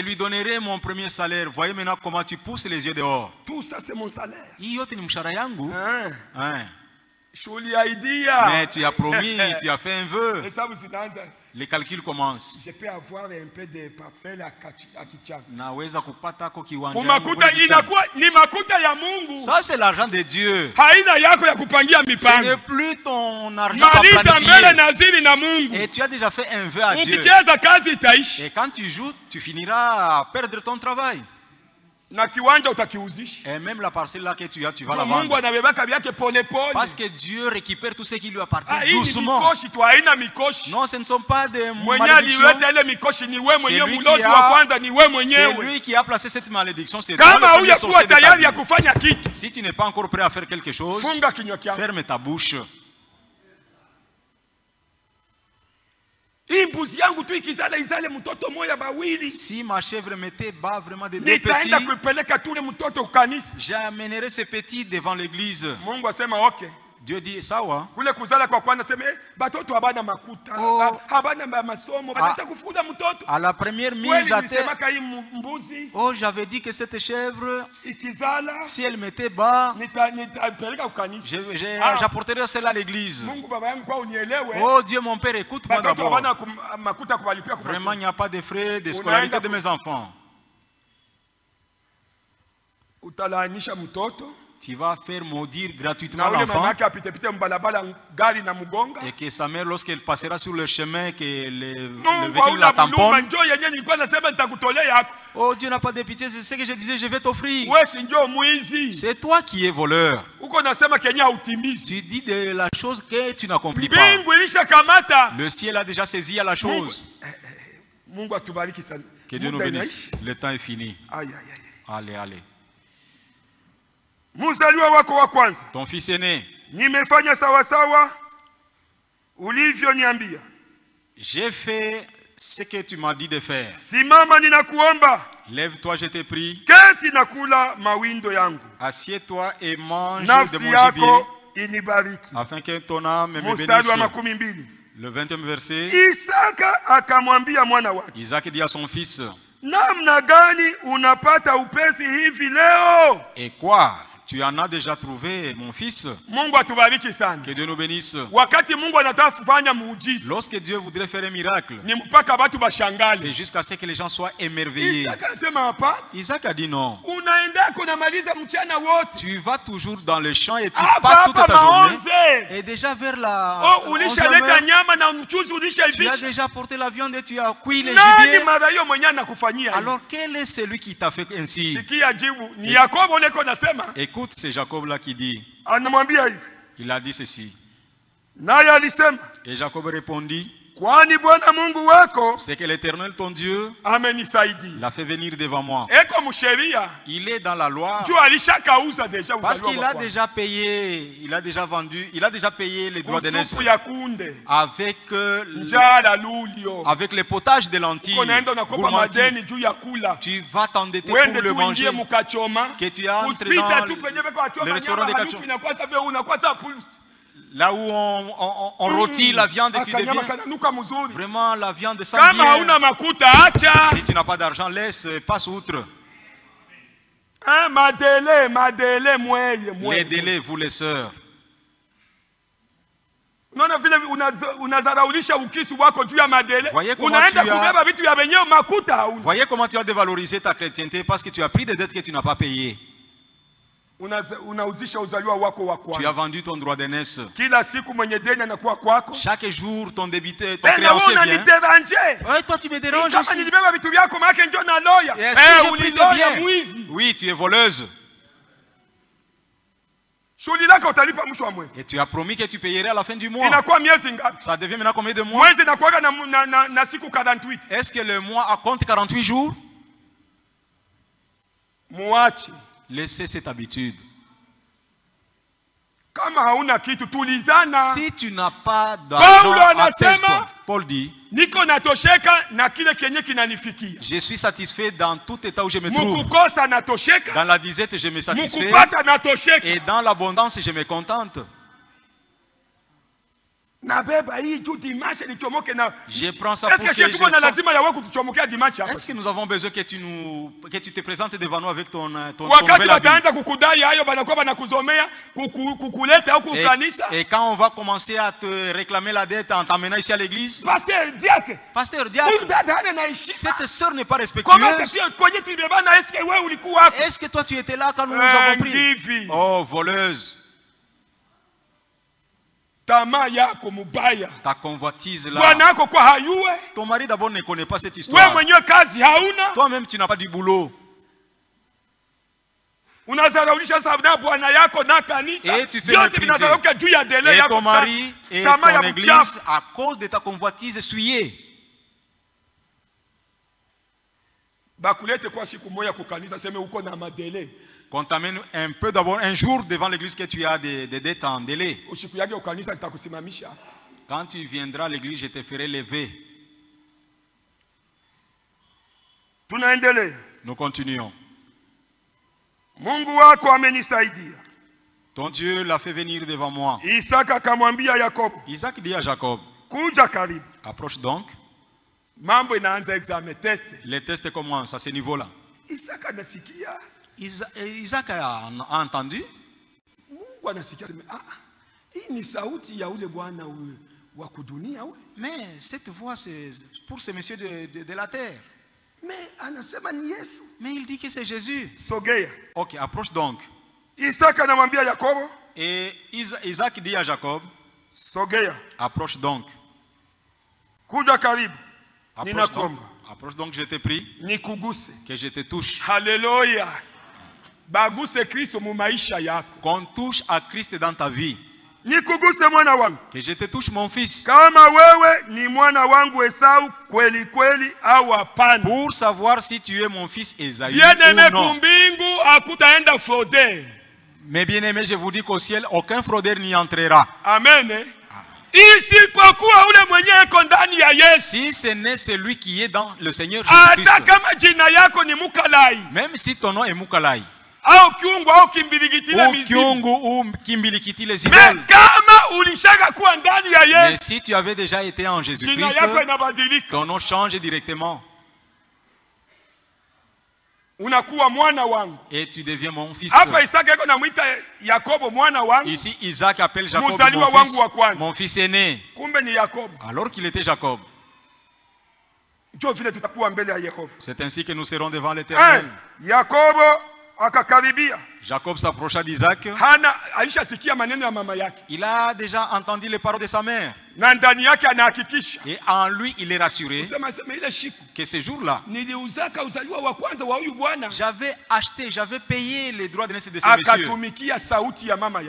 lui donnerai mon premier salaire. Voyez maintenant comment tu pousses les yeux dehors. Tout ça c'est mon salaire. Mais tu as promis, tu as fait un vœu. Les calculs commencent. Je peux avoir un peu de parcelle à Kichanga. Ça c'est l'argent de Dieu. Ce n'est plus ton argent à planifier. Et tu as déjà fait un vœu à Dieu. Et quand tu joues, tu finiras à perdre ton travail. Et même la parcelle là que tu as, tu vas la vendre. Parce que Dieu récupère tout ce qui lui appartient doucement. Non, ce ne sont pas des malédictions. C'est lui qui a placé cette malédiction. C'est toi le premier sorcier de ta vie. Si tu n'es pas encore prêt à faire quelque chose, ferme ta bouche. Si ma chèvre mettait bas vraiment des deux petits, j'amènerai ces petits devant l'église. Dieu dit ça wa. À la première mise à terre, oh, j'avais dit que cette chèvre, si elle mettait bas, j'apporterai cela à l'église. Oh Dieu mon Père, écoute-moi d'abord. Vraiment, il n'y a pas de frais de scolarité de mes enfants. Tu vas faire maudire gratuitement l'enfant et que sa mère, lorsqu'elle passera sur le chemin, que le véhicule la tamponne. Oh, Dieu n'a pas de pitié, c'est ce que je disais, je vais t'offrir. C'est toi qui es voleur. Tu dis de la chose que tu n'accomplis pas. Le ciel a déjà saisi à la chose. Que Dieu nous bénisse. Le temps est fini. Allez, allez. Ton fils aîné. J'ai fait ce que tu m'as dit de faire. Lève-toi, je te prie. Assieds-toi et mange de mon gibier, afin que ton âme me bénisse. Le 20e verset. Isaac dit à son fils, et quoi? Tu en as déjà trouvé, mon fils. Que Dieu nous bénisse. Lorsque Dieu voudrait faire un miracle, c'est jusqu'à ce que les gens soient émerveillés. Isaac a dit non. Tu vas toujours dans le champ et tu passes toute ta journée. Et déjà vers la 11e heure, tu as déjà porté la viande et tu as cuit les gibiers. Alors quel est celui qui t'a fait ainsi? Écoute, c'est Jacob là qui dit. Il a dit ceci. Et Jacob répondit, c'est que l'Éternel ton Dieu l'a fait venir devant moi. Il est dans la loi parce qu'il a déjà payé, il a déjà vendu, il a déjà payé les droits de naissance avec les potages de lentilles. Tu vas t'endetter pour le manger, que tu as entré dans le restaurant de Kachom. Là où on rôtit la viande et tu deviens vraiment la viande sans bien. Si tu n'as pas d'argent, laisse, passe outre. Les délais, vous les sœurs. Voyez comment tu as dévalorisé ta chrétienté parce que tu as pris des dettes que tu n'as pas payées. Tu as vendu ton droit d'aînesse. Chaque jour, ton débiteur, ton créancier vient. Ouais, toi, tu me déranges aussi. Si j'ai pris tes biens, oui, tu es voleuse. Et tu as promis que tu payerais à la fin du mois. Ça devient maintenant combien de mois? Est-ce que le mois compte 48 jours? Laissez cette habitude. Si tu n'as pas d'argent, atteste-toi. Paul dit, je suis satisfait dans tout état où je me trouve. Dans la disette, je me satisfais. Et dans l'abondance, je me contente. Je prends ça pour que est-ce que nous avons besoin que tu te présentes devant nous avec ton nouvel habit? Et quand on va commencer à te réclamer la dette en t'amenant ici à l'église, pasteur diacre, cette sœur n'est pas respectueuse. Est-ce que toi tu étais là quand nous avons pris? Oh, voleuse. Ta convoitise là. Ton mari d'abord ne connaît pas cette histoire. Toi-même tu n'as pas du boulot. Et tu fais mépriser. Et ton mari et ton église à cause de ta convoitise essuyée. Qu'on t'amène un peu d'abord, un jour devant l'église que tu as des dettes en délai. Quand tu viendras à l'église, je te ferai lever. Nous continuons. Mungu wako amenisaidia. Ton Dieu l'a fait venir devant moi. Isaac akamwambia Yakobo. Isaac dit à Jacob, kuja karibu. Approche donc. Mambo inaanza examen test. Les tests commencent à ce niveau-là. Isaac anasikia. Isaac a entendu. Mungu anasikia. Hii ni sauti ya ule bwana wa kudunia ule. Mais cette voix c'est pour ce monsieur de la terre. Mais anasema ni Yesu. Mais il dit que c'est Jésus. Sogea. OK, approche donc. Isaac anamwambia Yakobo. Et Isaac dit à Jacob, sogea. Approche donc. Kuja karibu. Ninakuomba. Approche donc, je te prie. Nikuguse. Que je te touche. Alléluia. Baguse Kristo mu maisha yako. Qu'on touche à Christ dans ta vie. Nikuguse mwana wangu. Que je te touche mon fils. Kama wewe ni mwana wangu Esau kweli kweli au hapana. Pour savoir si tu es mon fils Esaü ou bien-aimé non. kumbingu hakutaenda frauder. Mais bien aimé, je vous dis qu'au ciel aucun fraudeur n'y entrera. Amen. Isipokuwa ule mwenye eko ndani ya Yesu. Si ce n'est celui qui est dans le Seigneur Jésus-Christ. Hata kama jina yako ni Mukalai. Même si ton nom est Mukalai. Au kiungu au kimbilikitile mizimu. Kiungu ou kimbilikitile zidoles. Mais kama ulishaka kuwa ndani ya Yesu. Mais si tu avais déjà été en Jésus-Christ, ton nom change directement. Unakuwa mwana wangu. Et tu deviens mon fils. Hapa Isaka yako namuita Yakobo mwana wangu. Ici Isaac appelle Jacob mon fils aîné. Kumbe ni Yakobo. Alors qu'il était Jacob. C'est ainsi que nous serons devant l'Éternel. Jacob s'approcha d'Isaac. Il a déjà entendu les paroles de sa mère. Et en lui, il est rassuré que ce jour-là, j'avais acheté, j'avais payé les droits de naissance de ce monsieur.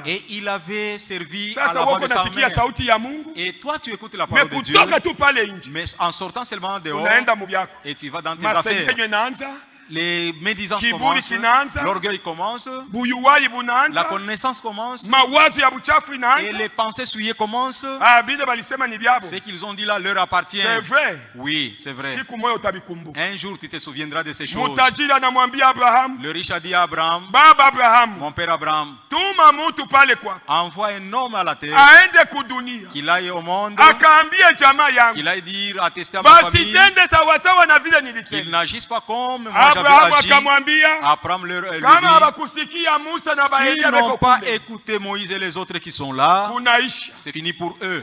Et il avait servi à la voix de sa mère. Et toi, tu écoutes la parole de Dieu. Mais en sortant seulement dehors, et tu vas dans tes affaires. Les médisances commencent, l'orgueil commence, la connaissance commence, et les pensées souillées commencent. Ce qu'ils ont dit là leur appartient. C'est vrai. Oui, c'est vrai. Un jour tu te souviendras de ces choses. Le riche a dit à Abraham, mon père Abraham, envoie un homme à la terre, qu'il aille au monde, qu'il aille dire, attester à ma famille, qu'il n'agisse pas comme moi. Abraham leur dit, s'ils n'ont pas écouté Moïse et les autres qui sont là, c'est fini pour eux.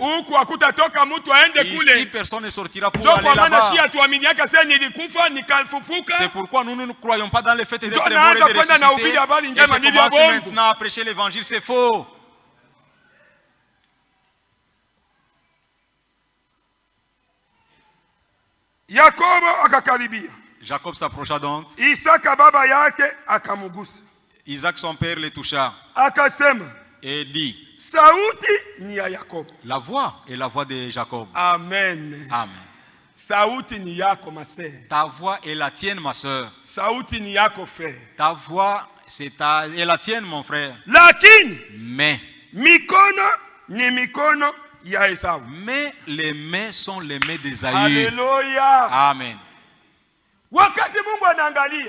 Ici, personne ne sortira pour aller là-bas. C'est pourquoi nous ne croyons pas dans le fait d'être mort et de ressusciter. Et je commence maintenant à prêcher l'évangile, c'est faux. Jacob s'approcha donc. Isaac son père le toucha. Et dit, la voix est la voix de Jacob. Amen. Amen. Ta voix est la tienne, ma soeur. Ta voix est la tienne, mon frère. Mais les mains sont les mains d'Ésaü. Alléluia. Amen.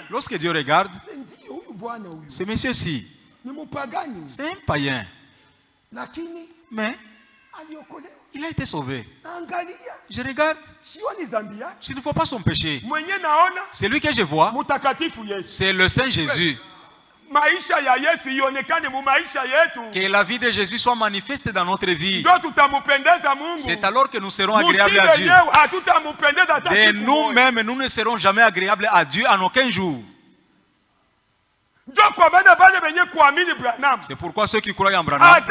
Lorsque Dieu regarde, ce monsieur-ci, c'est un païen. Mais il a été sauvé. Je regarde, je ne vois pas son péché. Celui que je vois, c'est le Saint Jésus. Que la vie de Jésus soit manifeste dans notre vie. C'est alors que nous serons agréables à Dieu. De nous-mêmes, nous ne serons jamais agréables à Dieu en aucun jour. C'est pourquoi ceux qui croient en Branham,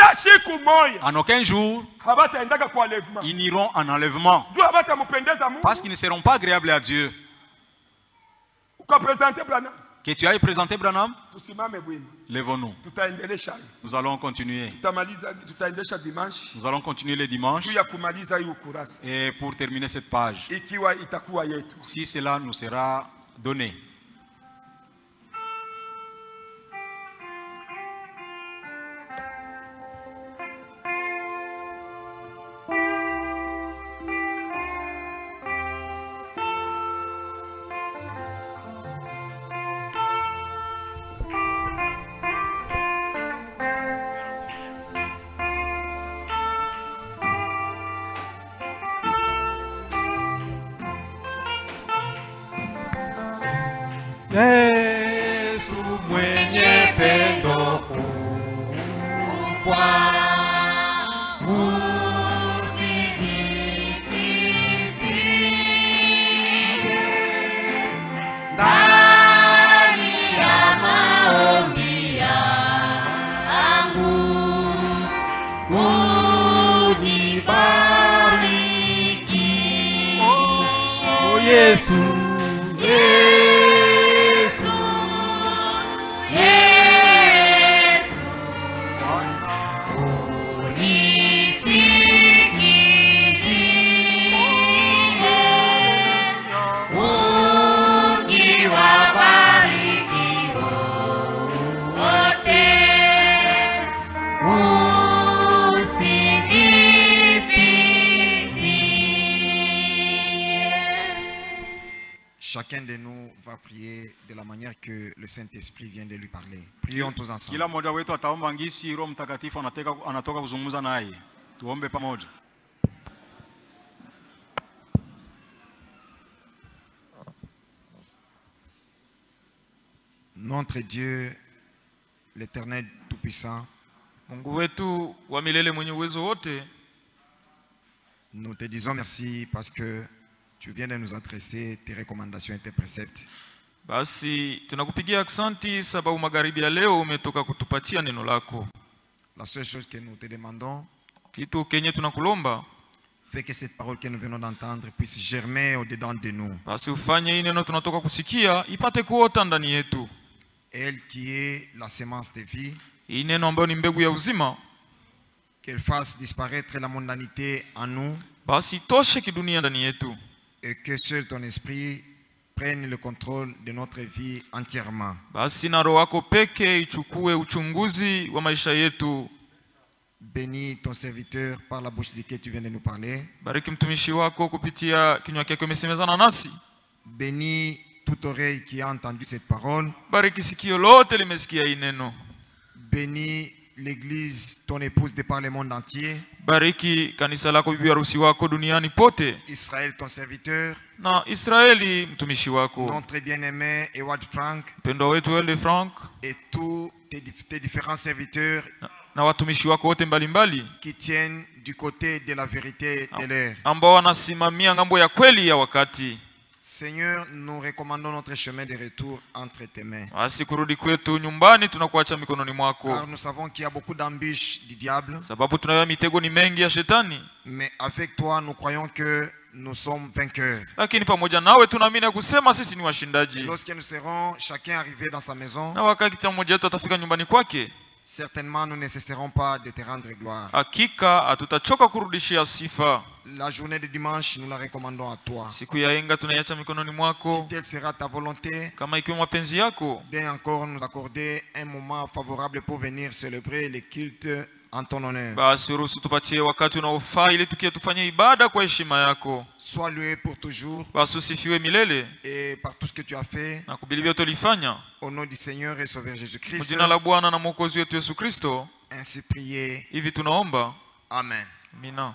en aucun jour, ils n'iront en enlèvement. Parce qu'ils ne seront pas agréables à Dieu. Que tu ailles présenter Branham, lèvons-nous. Nous allons continuer. Nous allons continuer les dimanches. Et pour terminer cette page, si cela nous sera donné. Yesu mwenye pendo kubwa, usinipite ndani ya maombi yangu, unibariki. Oh Yesu, chacun de nous va prier de la manière que le Saint-Esprit vient de lui parler. Prions tous ensemble. Kila mmoja wetu ataomba ngisi Roho Mtakatifu anatoka kuzungumza naye. Tuombe pamoja. Notre Dieu, l'Éternel Tout-Puissant, Mungu wetu wa milele mwenye uwezo wote, nous te disons merci parce que tu viens de nous adresser tes recommandations et tes préceptes. basi tunakupigia aksanti sababu magharibi ya leo umetoka kutupatia neno lako. La seule chose que nous te demandons, Kitu kenye tunakulomba, fais que cette parole que nous venons d'entendre puisse germer au-dedans de nous. basi ufanye hii neno tunatoka kusikia ipate kuota ndani yetu. Elle qui est la sémence de vie, Hii neno ambayo ni mbegu ya uzima, qu'elle fasse disparaître la mondanité en nous basi toshe kidunia ndani yetu, et que seul ton esprit prenne le contrôle de notre vie entièrement. basi na roho yako peke ichukue uchunguzi wa maisha yetu. Bénis ton serviteur par la bouche duquel tu viens de nous parler. Bariki mtumishi wako kupitia kinywa chake umesemezana nasi. Bénis toute oreille qui a entendu cette parole. Bariki sikio lote limesikia hii neno. Bénis l'église, ton épouse de par le monde entier. Bariki kanisa lako, bibi harusi wako duniani pote, Israël, ton serviteur. na Israeli mtumishi wako, Notre bien-aimé Ewad Frank. mpendwa wetu Elde Frank, Et tous tes différents serviteurs na watumishi wako wote mbalimbali qui tiennent du côté de la vérité de l'heure. ambao wanasimamia ngambo ya kweli ya wakati. Seigneur, nous recommandons notre chemin de retour entre tes mains. Basi kurudi kwetu nyumbani tunakuacha mikononi mwako, Car nous savons qu'il y a beaucoup d'embûches du diable. sababu tunajua mitego ni mengi ya shetani, Mais avec toi, nous croyons que nous sommes vainqueurs. lakini pamoja nawe tunaamini ya kusema sisi ni Et washindaji. lorsque nous serons chacun arrivé dans sa maison, Na wakati kila mmoja wetu atafika nyumbani kwake, certainement nous ne cesserons pas de te rendre gloire. hakika hatutachoka kurudishia sifa. La journée de dimanche, nous la recommandons à toi. Siku ya enga tunaiacha mikononi Si mwako, telle sera ta volonté, kama ikiwa mapenzi yako, viens encore nous accorder un moment favorable pour venir célébrer le culte en ton honneur. basi ruhusu tupatie wakati unaofaa ili tukie tufanye ibada kwa heshima yako. Sois loué pour toujours Basi usifiwe milele et par tout ce que tu as fait. na kubili vyote ulifanya. Au nom du Seigneur et Sauveur Kwa Jésus-Christ, jina la Bwana na Mwokozi wetu Yesu Kristo, ainsi prié. hivi tunaomba. Amen. Amina.